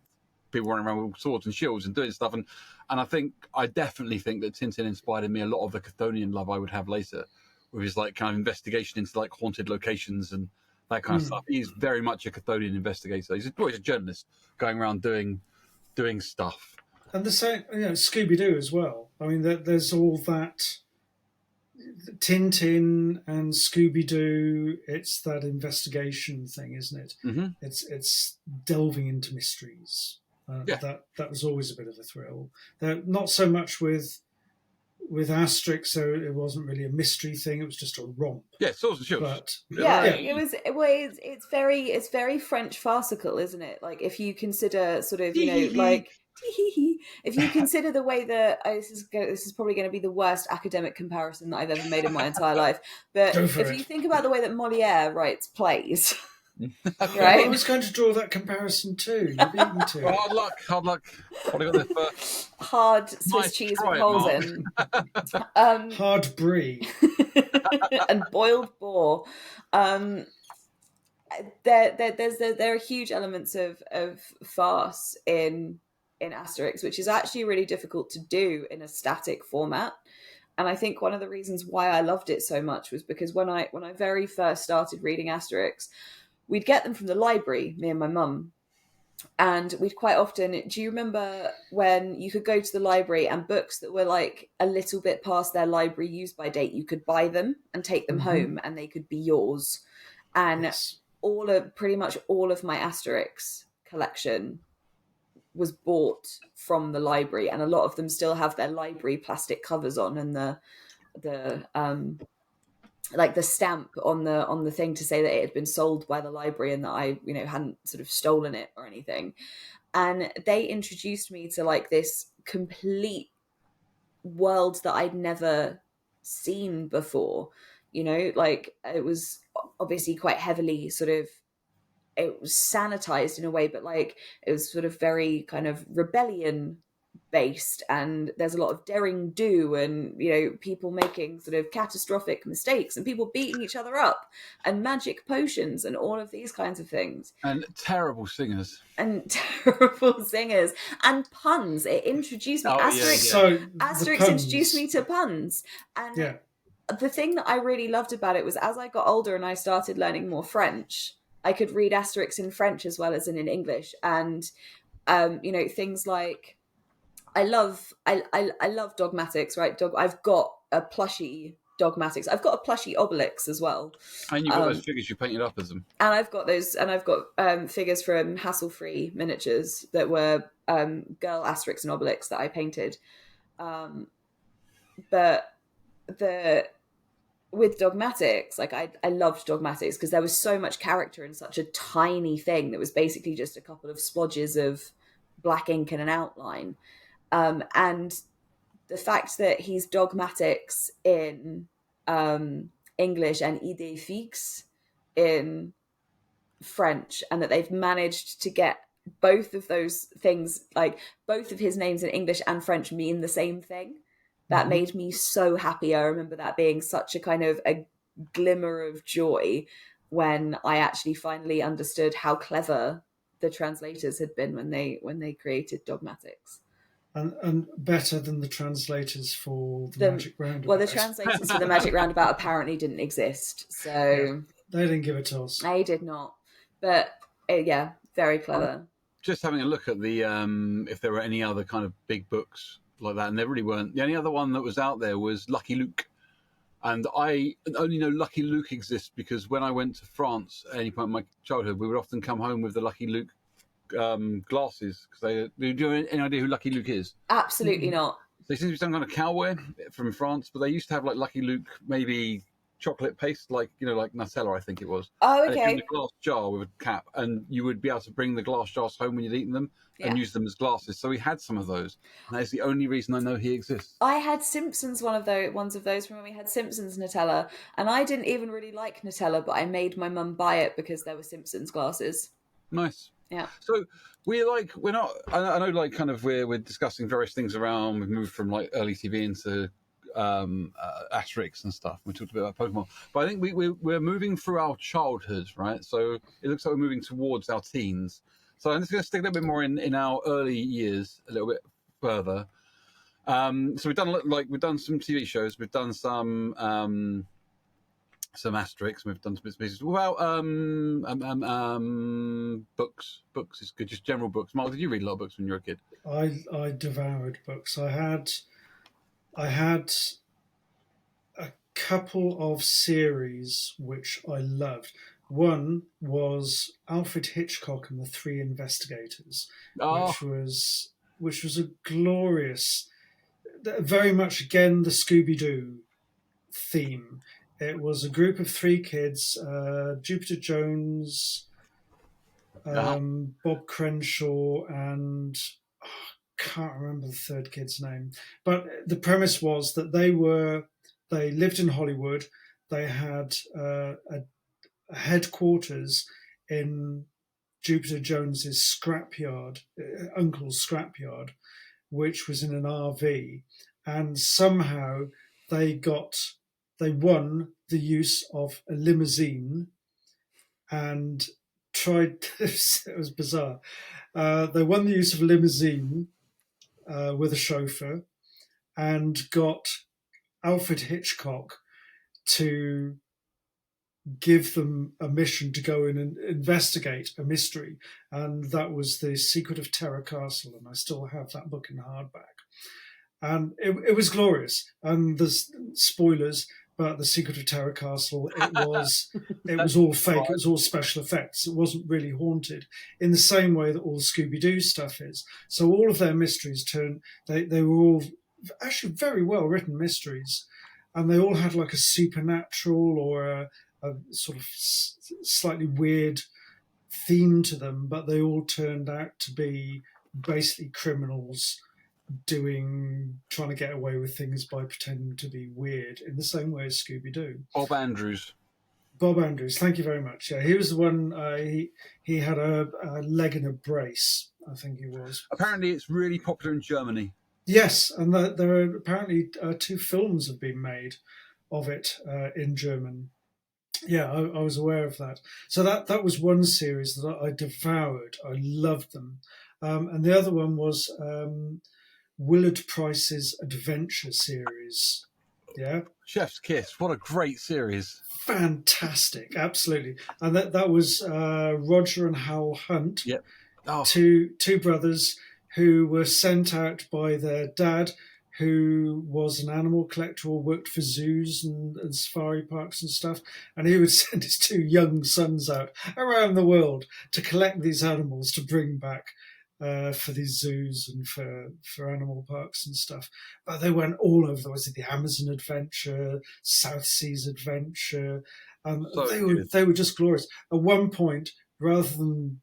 people running around with swords and shields and doing stuff, and I definitely think that Tintin inspired in me a lot of the Chthonian love I would have later, with his like kind of investigation into like haunted locations and that kind of stuff. He's very much a Chthonian investigator. He's a journalist going around doing stuff. and the same, Scooby Doo as well. I mean, there's all that Tintin and Scooby Doo. It's that investigation thing, isn't it? Mm-hmm. It's delving into mysteries. Yeah. That was always a bit of a thrill. Not so much with Asterix, so it wasn't really a mystery thing. It was just a romp. Yeah, swords and shields. But yeah, it was. Well, it's very French farcical, isn't it? Like if you consider sort of, you know, like if you consider the way that this is probably going to be the worst academic comparison that I've ever made in my entire life. But if you think about the way that Moliere writes plays. Okay. Right. I was going to draw that comparison too. You beat me to it. Well, hard luck. What do you got there first? Hard Swiss Nice cheese try, with holes Mark. in. Hard brie. And boiled boar. There are huge elements of farce in Asterix, which is actually really difficult to do in a static format. And I think one of the reasons why I loved it so much was because when I very first started reading Asterix, we'd get them from the library, me and my mum. And we'd quite often, do you remember when you could go to the library and books that were like a little bit past their library use by date, you could buy them and take them home and they could be yours. And Yes. pretty much all of my Asterix collection was bought from the library, and a lot of them still have their library plastic covers on, and the like the stamp on the thing to say that it had been sold by the library and that I, you know, hadn't sort of stolen it or anything. And they introduced me to like this complete world that I'd never seen before. You know, like it was obviously quite heavily sort of, it was sanitized in a way, but like it was sort of very kind of rebellion based, and there's a lot of daring do, and you know, people making sort of catastrophic mistakes and people beating each other up and magic potions and all of these kinds of things, And terrible singers. and terrible singers and puns. It introduced me. Asterix, So Asterix introduced me to puns. And yeah. the thing that I really loved about it was as I got older and I started learning more French, I could read Asterix in French as well as in English. And, you know, things like, I love dogmatics, right? I've got a plushie Dogmatics. I've got a plushie Obelix as well. And you've got those figures you painted up as them. And I've got figures from Hassle Free Miniatures that were Girl Asterix and Obelix that I painted. But with Dogmatics, like I loved Dogmatics because there was so much character in such a tiny thing that was basically just a couple of splodges of black ink and an outline. And the fact that he's Dogmatics in English and Idée Fixe in French, and that they've managed to get both of those things, like both of his names in English and French mean the same thing. That made me so happy. I remember that being such a kind of a glimmer of joy when I actually finally understood how clever the translators had been when they created Dogmatics. And better than the translators for the Magic Roundabout. Well, the translators for the Magic Roundabout apparently didn't exist, so yeah, they didn't give it to us. They did not, but yeah, very clever. Just having a look at the if there were any other kind of big books like that, and there really weren't. The only other one that was out there was Lucky Luke, and I only know Lucky Luke exists because when I went to France at any point in my childhood, we would often come home with the Lucky Luke glasses because do you have any idea who Lucky Luke is? Absolutely not. They seem to be some kind of cowboy from France, but they used to have like Lucky Luke, maybe chocolate paste, like like Nutella, I think it was. Oh, okay. In a glass jar with a cap, and you would be able to bring the glass jars home when you'd eaten them and use them as glasses. So he had some of those, and that's the only reason I know he exists. I had Simpsons ones of those from when we had Simpsons Nutella, and I didn't even really like Nutella, but I made my mum buy it because there were Simpsons glasses. Nice. Yeah. So we're not. I know, like, kind of we're discussing various things around. We've moved from like early TV into Asterix and stuff. We talked a bit about Pokemon, but I think we're moving through our childhood, right? So it looks like we're moving towards our teens. So I'm just going to stick a little bit more in our early years, a little bit further. So we've done some TV shows, we've done some Asterix, we've done some bits and pieces. What about books? Books is good, just general books. Mark, did you read a lot of books when you were a kid? I devoured books. I had a couple of series which I loved. One was Alfred Hitchcock and the Three Investigators, which was a glorious, very much again the Scooby-Doo theme. It was a group of three kids, Jupiter Jones, Bob Crenshaw, and can't remember the third kid's name. But the premise was that they lived in Hollywood. They had a headquarters in Jupiter Jones's scrapyard, uncle's scrapyard, which was in an RV, and somehow they won the use of a limousine and tried. It was bizarre. They won the use of a limousine with a chauffeur and got Alfred Hitchcock to give them a mission to go in and investigate a mystery, and that was The Secret of Terror Castle, and I still have that book in hardback, and it was glorious. And there's spoilers, but The Secret of Terror Castle, it was all fake. It was all special effects. It wasn't really haunted in the same way that all the Scooby-Doo stuff is. So all of their mysteries they were all actually very well written mysteries, and they all had like a supernatural or a sort of slightly weird theme to them, but they all turned out to be basically criminals trying to get away with things by pretending to be weird in the same way as Scooby-Doo. Bob Andrews, thank you very much. Yeah, he was the one. He had a leg in a brace, I think he was. Apparently it's really popular in Germany. Yes, and there are apparently 2 films have been made of it in German. Yeah, I was aware of that. So that was one series that I devoured. I loved them. And the other one was Willard Price's Adventure series. Yeah. Chef's Kiss. What a great series. Fantastic. Absolutely. And that was Roger and Hal Hunt. Yep. Oh. Two brothers who were sent out by their dad, who was an animal collector or worked for zoos and safari parks and stuff. And he would send his 2 young sons out around the world to collect these animals to bring back for these zoos and for animal parks and stuff. But they went all over. Was it the Amazon Adventure, South Seas Adventure? They were just glorious. At one point, rather than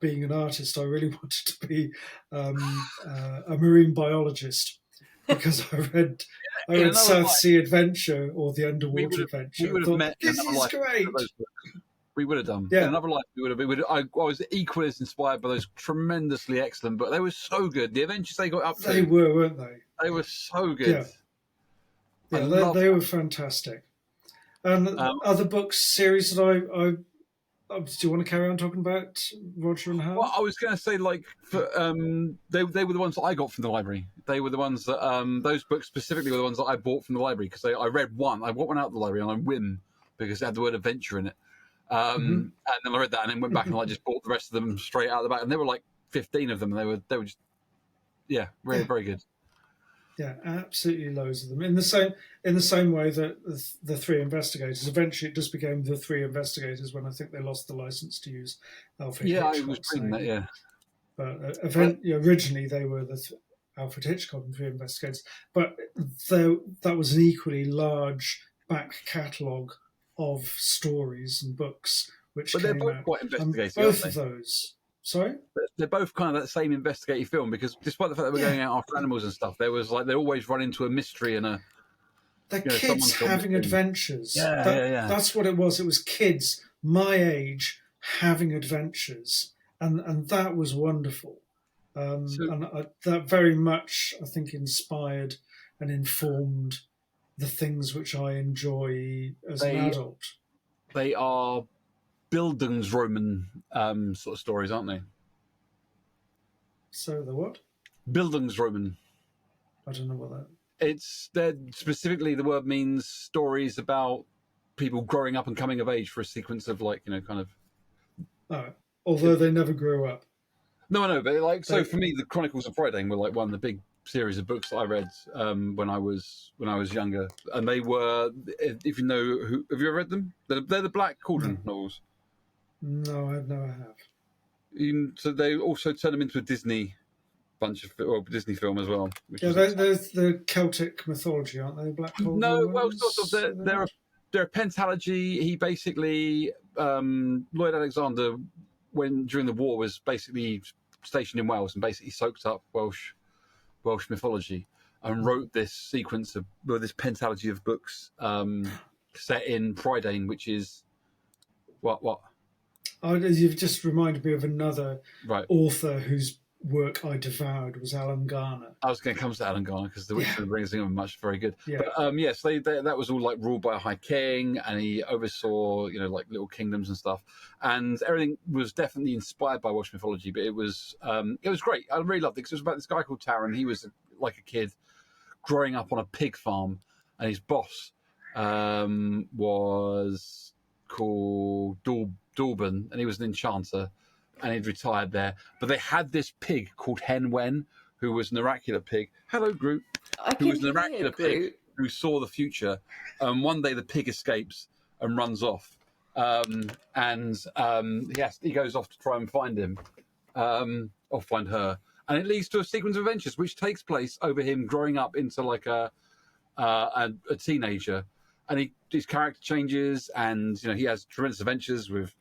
being an artist, I really wanted to be a marine biologist, because I read South Sea Adventure or the Underwater Adventure. We would have met. This is great. We would have done. Yeah. In another life, we would have. I was equally as inspired by those tremendously excellent, but they were so good. The adventures they got up to. They were, weren't they? They were so good. Yeah, they were fantastic. And other books, series that I do you want to carry on talking about Roger and Hal? Well, I was going to say, like, they were the ones that I got from the library. They were the ones that those books specifically were the ones that I bought from the library, because I read one. I bought one out of the library on a whim because it had the word adventure in it. And then I read that and then went back and I just bought the rest of them straight out of the back. And there were like 15 of them. And they were just, really very good. Yeah, absolutely loads of them. In the same way that the 3 investigators, eventually it just became the 3 investigators when I think they lost the license to use Alfred Hitchcock. I was reading that, yeah. But originally they were Alfred Hitchcock and 3 investigators. But that was an equally large back catalogue of stories and books which but came they're both out. quite investigative. Both of those. Sorry? They're both kind of that same investigative film, because despite the fact that we're going out after animals and stuff, there was like they always run into a mystery and the kids having adventures. Yeah. That's what it was. It was kids my age having adventures, and that was wonderful. That very much, I think, inspired and informed the things which I enjoy as an adult. They are Bildungsroman sort of stories, aren't they? So the what? Bildungsroman. I don't know what that. They're specifically, the word means stories about people growing up and coming of age for a sequence of kind of. Oh, although they never grew up. No, but for me, the Chronicles of Friday were like one of the big series of books that I read when I was younger, and they were, if you know, have you ever read them? They're the Black Cauldron novels. No, I never have. So they also turn them into a Disney Disney film as well. There's the Celtic mythology, aren't they? Black Cauldron. No, well, sort of. They're a pentalogy. He basically Lloyd Alexander, during the war, was basically stationed in Wales and basically soaked up Welsh mythology and wrote this sequence of this pentalogy of books set in Prydain, which is what. You've just reminded me of another author whose work I devoured was Alan Garner. I was going to come to Alan Garner because The Witch and the Rings of England very good. Yeah. But yes, that was all like ruled by a high king, and he oversaw like little kingdoms and stuff, and everything was definitely inspired by Welsh mythology. But it was great. I really loved it because it was about this guy called Taran. He was like a kid growing up on a pig farm, and his boss was called Dorban, and he was an enchanter, and he'd retired there. But they had this pig called Hen Wen, who was an oracular pig. Hello, Groot. Who was an oracular pig who saw the future. One day the pig escapes and runs off. He goes off to try and find him, or find her. And it leads to a sequence of adventures, which takes place over him growing up into like a teenager. And his character changes, and he has tremendous adventures with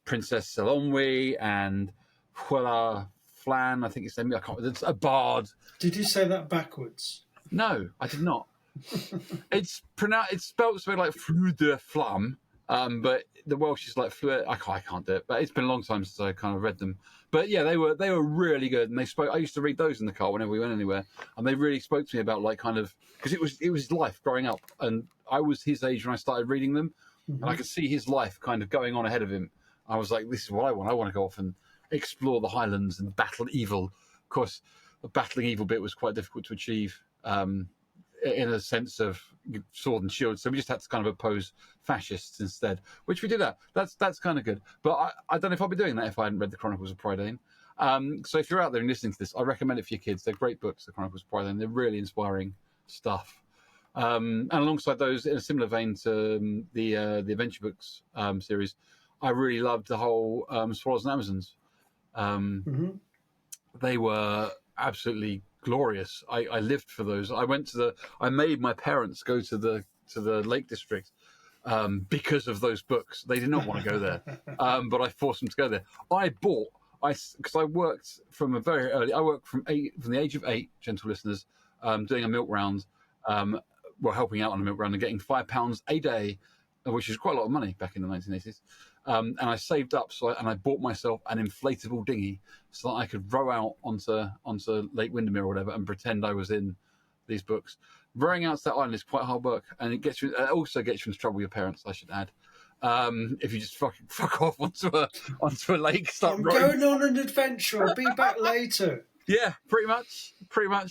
Princess Selonwe and Huela Flan, I think it's name. I can't. It's a bard. Did you say that backwards? No, I did not. It's spelled something like Fleur de Flamme, but the Welsh is like Fleur. I can't do it. But it's been a long time since I kind of read them. But yeah, they were really good, and they spoke. I used to read those in the car whenever we went anywhere, and they really spoke to me about like kind of, because it was life growing up, and I was his age when I started reading them, and I could see his life kind of going on ahead of him. I was like, this is what I want. I want to go off and explore the Highlands and battle evil. Of course, the battling evil bit was quite difficult to achieve in a sense of sword and shield. So we just had to kind of oppose fascists instead, which we did that. That's kind of good. But I don't know if I'd be doing that if I hadn't read the Chronicles of Prydain. So if you're out there and listening to this, I recommend it for your kids. They're great books, The Chronicles of Pride, and they're really inspiring stuff. And alongside those, in a similar vein to the adventure books series, I really loved the whole Swallows and Amazons. They were absolutely glorious. I lived for those. I made my parents go to the Lake District because of those books. They did not want to go there, but I forced them to go there. Because I worked from a very early. I worked from the age of 8, gentle listeners, doing a milk round. Helping out on a milk round and getting £5 a day, which is quite a lot of money back in the 1980s. And I saved up, and I bought myself an inflatable dinghy so that I could row out onto Lake Windermere or whatever and pretend I was in these books. Rowing out to that island is quite hard work, and it also gets you into trouble with your parents, I should add. If you just fuck off onto a lake, start going on an adventure. I'll be back later. Yeah, pretty much.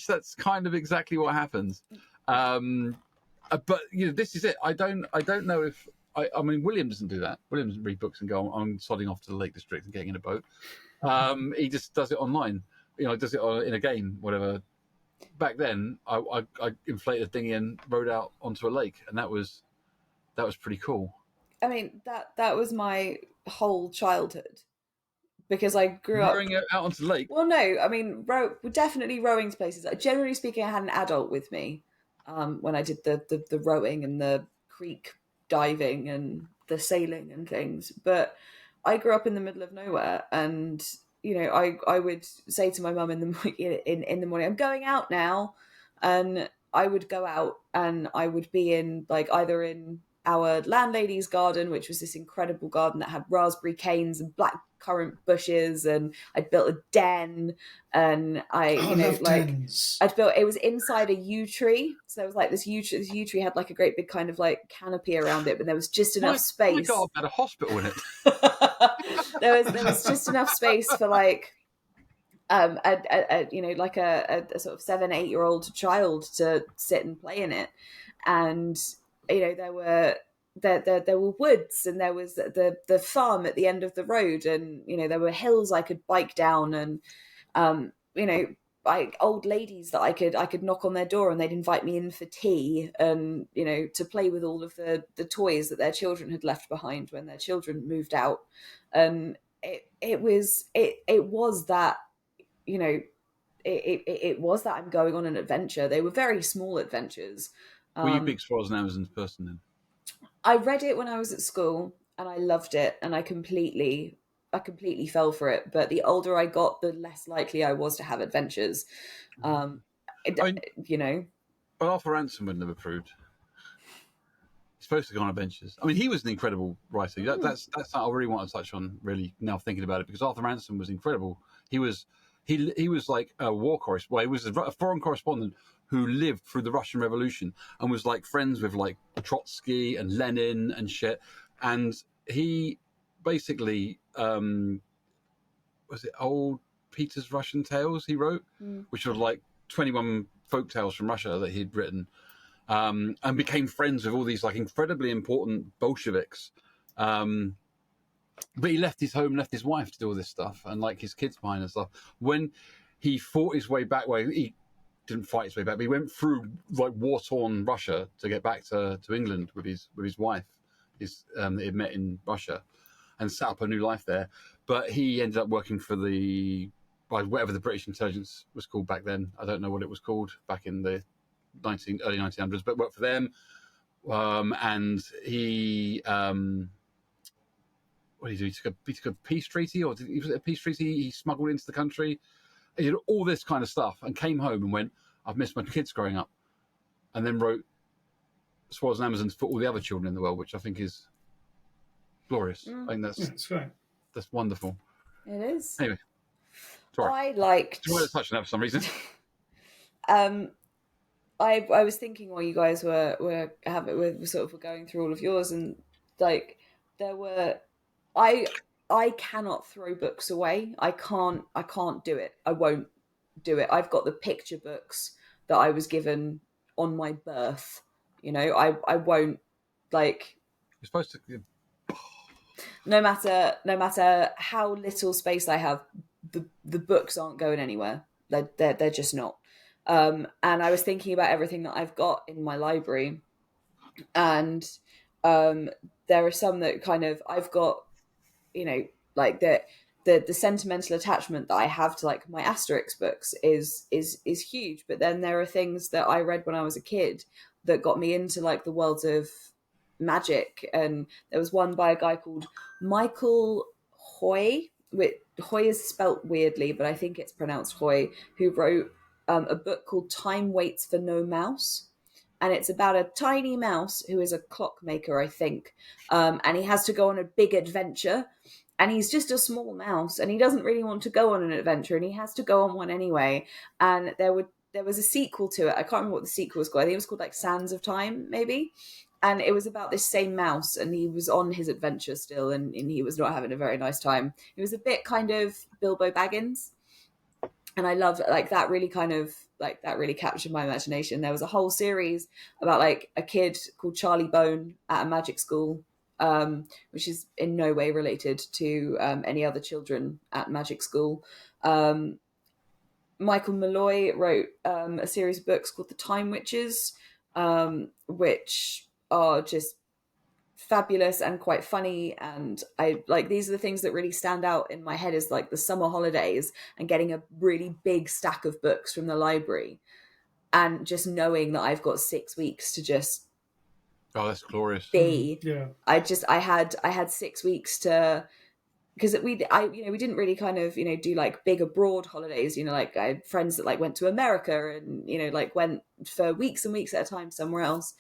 That's kind of exactly what happens. But this is it. I don't know if I mean William doesn't do that. William doesn't read books and go on sodding off to the Lake District and getting in a boat. He just does it online. Does it in a game, whatever. Back then, I inflated a dinghy and rowed out onto a lake, and that was pretty cool. I mean, that was my whole childhood, because I grew up rowing out onto the lake. Well, no, I mean, definitely rowing to places. Generally speaking, I had an adult with me when I did the rowing and the creek diving and the sailing and things. But I grew up in the middle of nowhere, and I would say to my mum in the morning, I'm going out now, and I would go out and I would be in either in our landlady's garden, which was this incredible garden that had raspberry canes and black currant bushes, and I'd built a den, and I'd built, it was inside a yew tree, so there was this yew tree had a great big kind of canopy around it, but there was just enough space. My God, I had a hospital in it. there was just enough space for a sort of 7-8-year-old child to sit and play in it, and there were woods, and there was the farm at the end of the road, and there were hills I could bike down, and old ladies that I could knock on their door and they'd invite me in for tea, and to play with all of the toys that their children had left behind when their children moved out. And it was that it was that I'm going on an adventure. They were very small adventures. Were you a big Swallows and Amazons person then? I read it when I was at school and I loved it, and I completely fell for it. But the older I got, the less likely I was to have adventures. But Arthur Ransom wouldn't have approved. He's supposed to go on adventures. I mean, he was an incredible writer. That's something I really want to touch on, really, now thinking about it, because Arthur Ransom was incredible. He was like a war correspondent. Well, he was a foreign correspondent who lived through the Russian Revolution and was friends with Trotsky and Lenin and shit. And he basically was it Old Peter's Russian Tales he wrote, which were 21 folk tales from Russia that he'd written, and became friends with all these incredibly important Bolsheviks. But he left his home, left his wife to do all this stuff, and his kids behind and stuff. When he fought his way back, he didn't fight his way back, but he went through war-torn Russia to get back to England with his wife, that he'd met in Russia, and set up a new life there. But he ended up working for whatever the British intelligence was called back then. I don't know what it was called back in the early 1900s, but worked for them. And he what did he do? He took a peace treaty, or was it a peace treaty he smuggled into the country? He did all this kind of stuff and came home and went, I've missed my kids growing up. And then wrote Swallows and Amazons for all the other children in the world, which I think is glorious. I think that's right. That's wonderful. It is. Anyway, sorry. I liked. Do you want to touch on that for some reason? I was thinking while you guys were going through all of yours, and there were I cannot throw books away. I can't do it. I won't do it. I've got the picture books that I was given on my birth. I won't You're supposed to. No matter how little space I have, the books aren't going anywhere. They're just not. And I was thinking about everything that I've got in my library, and there are some that kind of I've got, like the sentimental attachment that I have to like my Asterix books is huge. But then there are things that I read when I was a kid that got me into like the world of magic. And there was one by a guy called Michael Hoy. Hoy is spelt weirdly, but I think it's pronounced Hoy, who wrote a book called Time Waits for No Mouse. And it's about a tiny mouse who is a clockmaker, I think. And he has to go on a big adventure. And he's just a small mouse, and he doesn't really want to go on an adventure, and he has to go on one anyway. And there was a sequel to it. I can't remember what the sequel was called. I think it was called like Sands of Time, maybe. And it was about this same mouse, and he was on his adventure still, and he was not having a very nice time. It was a bit kind of Bilbo Baggins. And I loved like that really kind of like that really captured my imagination. There was a whole series about like a kid called Charlie Bone at a magic school, which is in no way related to any other children at magic school. Michael Malloy wrote a series of books called The Time Witches, which are just fabulous and quite funny. And I like, these are the things that really stand out in my head, is like the summer holidays and getting a really big stack of books from the library and just knowing that I've got 6 weeks to just that's glorious. be. Yeah. I had 6 weeks to, because we didn't really kind of do like big abroad holidays. Like I had friends that like went to America and like went for weeks and weeks at a time somewhere else.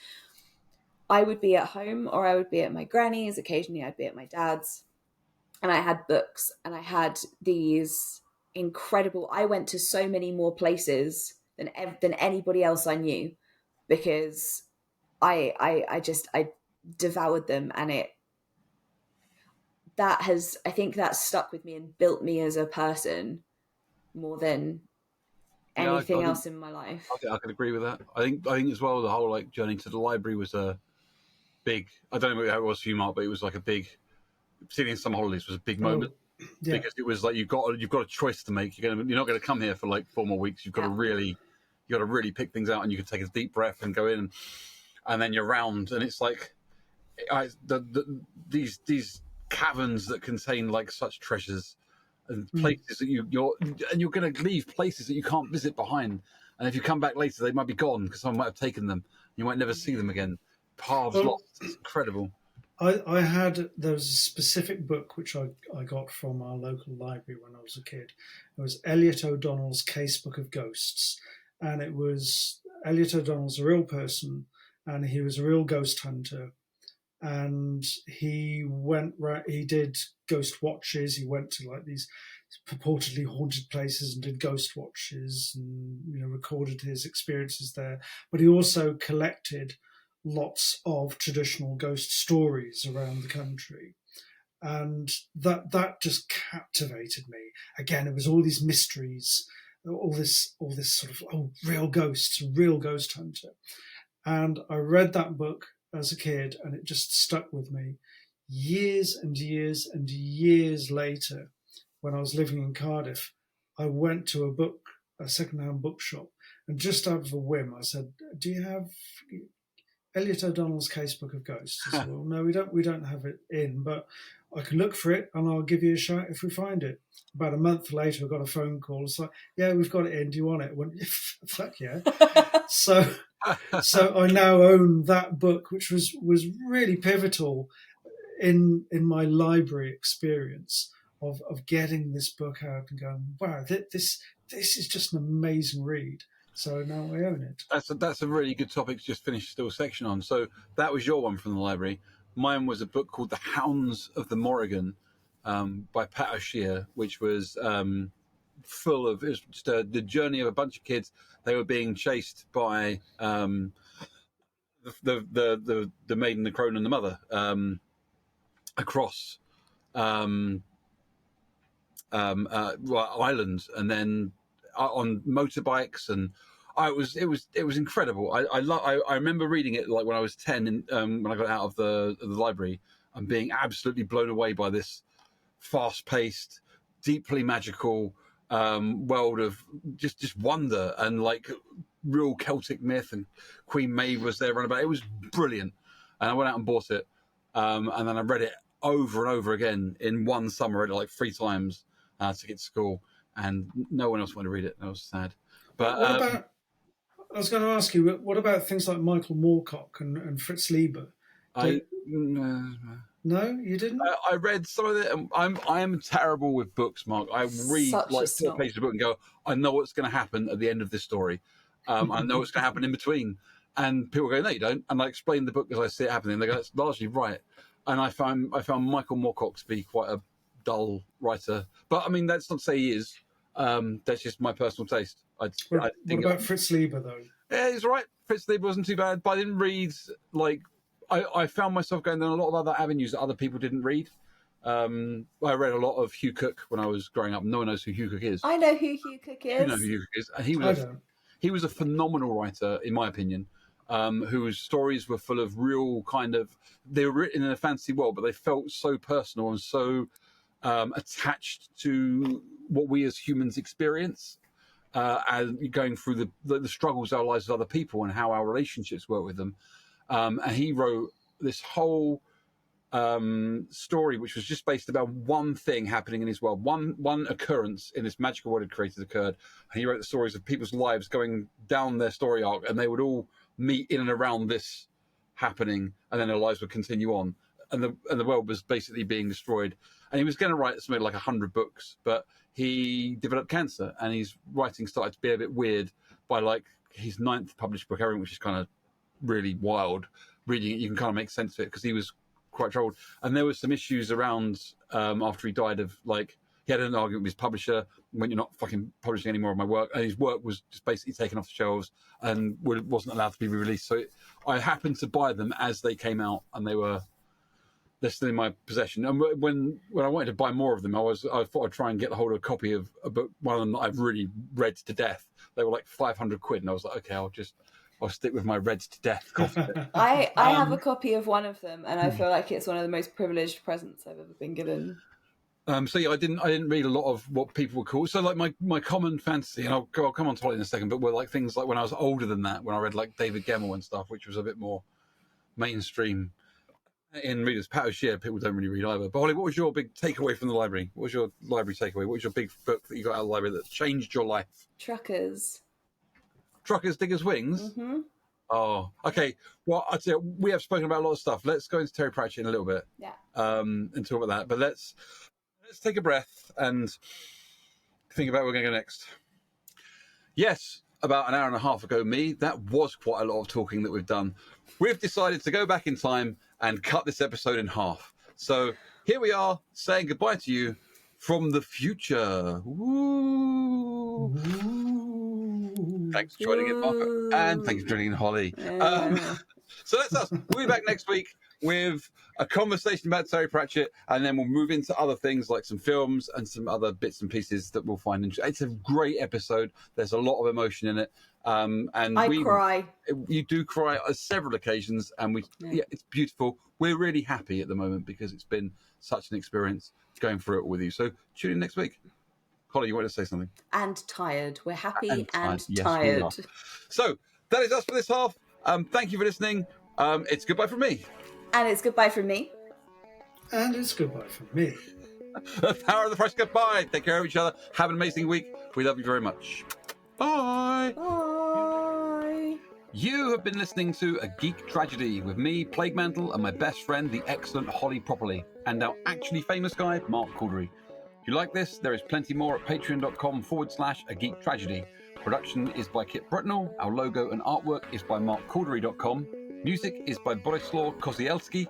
I would be at home, or I would be at my granny's. Occasionally I'd be at my dad's, and I had books, and I had these incredible, I went to so many more places than anybody else I knew, because I devoured them. And I think that stuck with me and built me as a person more than anything else in my life. I can agree with that. I think as well, the whole like journey to the library was a big, I don't know how it was for you, Mark, but it was like a big, particularly in summer holidays, was a big moment. Yeah. Because it was like you've got a choice to make. You're not going to come here for like 4 more weeks. You've got to really pick things out, and you can take a deep breath and go in, and then you're round, and it's like these caverns that contain like such treasures and places that you're going to leave places that you can't visit behind, and if you come back later, they might be gone because someone might have taken them. You might never see them again. Paths lost. It's incredible. There was a specific book which I got from our local library when I was a kid. It was Elliot O'Donnell's Casebook of Ghosts. And it was, Elliot O'Donnell's a real person, and he was a real ghost hunter. And he did ghost watches. He went to like these purportedly haunted places and did ghost watches, and recorded his experiences there. But he also collected lots of traditional ghost stories around the country, and that just captivated me. Again, it was all these mysteries, all this sort of real ghosts, real ghost hunter. And I read that book as a kid, and it just stuck with me. Years and years and years later, when I was living in Cardiff, I went to a second-hand bookshop, and just out of a whim, I said, "Do you have Elliot O'Donnell's Casebook of Ghosts?" I said, "Well, no, we don't have it in, but I can look for it and I'll give you a shout if we find it." About a month later, I got a phone call. It's like, "Yeah, we've got it in. Do you want it?" I went, "Fuck yeah!" So I now own that book, which was really pivotal in my library experience of getting this book out and going, "Wow, this is just an amazing read." So now I own it. That's a really good topic to just finish the section on. So that was your one from the library. Mine was a book called The Hounds of the Morrigan by Pat O'Shea, which was full of, it was just the journey of a bunch of kids. They were being chased by the maiden, the crone, and the mother across islands, and then on motorbikes, and it was incredible. I remember reading it like when I was 10, when I got out of the library, and being absolutely blown away by this fast-paced, deeply magical world of just wonder and like real Celtic myth, and Queen Maeve was there running about. It was brilliant, and I went out and bought it, and then I read it over and over again in one summer. I read it like 3 times to get to school, and no one else wanted to read it. That was sad. But What about? I was going to ask you, what about things like Michael Moorcock and Fritz Lieber? No, you didn't. I read some of it. And I am terrible with books, Mark. I read Such a like 4 snob. pages of a book and go, I know what's going to happen at the end of this story. I know what's going to happen in between. And people go, no, you don't. And I explain the book as I see it happening. And they go, that's largely right. And I found Michael Moorcock to be quite a dull writer. But I mean, that's not to say he is. That's just my personal taste. What about Fritz Lieber though? Yeah, he's right. Fritz Lieber wasn't too bad, but I didn't read like. I found myself going down a lot of other avenues that other people didn't read. I read a lot of Hugh Cook when I was growing up. No one knows who Hugh Cook is. I know who Hugh Cook is. You know who Hugh Cook is. And he was a phenomenal writer, in my opinion, whose stories were full of real kind of. They were written in a fantasy world, but they felt so personal and so attached to what we as humans experience. And going through the struggles of our lives with other people and how our relationships work with them. And he wrote this whole story, which was just based about one thing happening in his world, one occurrence in this magical world he created occurred. And he wrote the stories of people's lives going down their story arc, and they would all meet in and around this happening, and then their lives would continue on. And the world was basically being destroyed. And he was going to write something like 100 books, but he developed cancer, and his writing started to be a bit weird by like his 9th published book, which is kind of really wild. Reading it, you can kind of make sense of it because he was quite troubled. And there was some issues around after he died of like he had an argument with his publisher when you're not fucking publishing any more of my work, and his work was just basically taken off the shelves and wasn't allowed to be released. So I happened to buy them as they came out, and they're still in my possession. And when I wanted to buy more of them, I thought I'd try and get hold of a copy of a book, one of them that I've really read to death. They were like 500 quid, and I was like, okay, I'll stick with my read to death copy. I have a copy of one of them, and I feel like it's one of the most privileged presents I've ever been given. So yeah, I didn't read a lot of what people would call. So like my common fantasy, and I'll come on to it in a second, but were like things like when I was older than that, when I read like David Gemmell and stuff, which was a bit more mainstream. In readers, Pat O'Shea, people don't really read either. But Holly, what was your big takeaway from the library? What was your library takeaway? What was your big book that you got out of the library that changed your life? Truckers, Diggers' Wings? Mm-hmm. Oh, okay. Well, I'd say we have spoken about a lot of stuff. Let's go into Terry Pratchett in a little bit. Yeah. And talk about that. But let's take a breath and think about where we're going to go next. Yes, about an hour and a half ago, that was quite a lot of talking that we've done. We've decided to go back in time and cut this episode in half. So here we are saying goodbye to you from the future. Woo! Thanks for joining in, Mark, and thanks for joining in, Holly. So that's us. We'll be back next week with a conversation about Terry Pratchett, and then we'll move into other things like some films and some other bits and pieces that we'll find interesting. It's a great episode. There's a lot of emotion in it. And I cry. You do cry on several occasions, and it's beautiful. We're really happy at the moment because it's been such an experience going through it with you. So tune in next week. Holly, you want to say something? And tired. We're happy and yes, tired. So that is us for this half. Thank you for listening. It's goodbye from me. And it's goodbye from me. And it's goodbye from me. The power of the fresh goodbye. Take care of each other. Have an amazing week. We love you very much. Bye. Bye. You have been listening to A Geek Tragedy with me, Plague Mantle, and my best friend, the excellent Holly Properly, and our actually famous guy, Mark Caldery. If you like this, there is plenty more at patreon.com/A Geek Tragedy. Production is by Kit Brutnell. Our logo and artwork is by markcaldery.com. Music is by Borislaw Kozielski.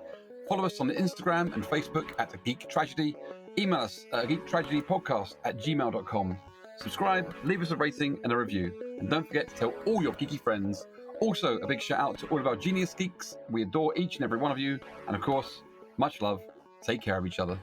Follow us on Instagram and Facebook at A Geek Tragedy. Email us at geektragedypodcast@gmail.com. Subscribe, leave us a rating and a review. And don't forget to tell all your geeky friends. Also, a big shout out to all of our genius geeks. We adore each and every one of you. And of course, much love. Take care of each other.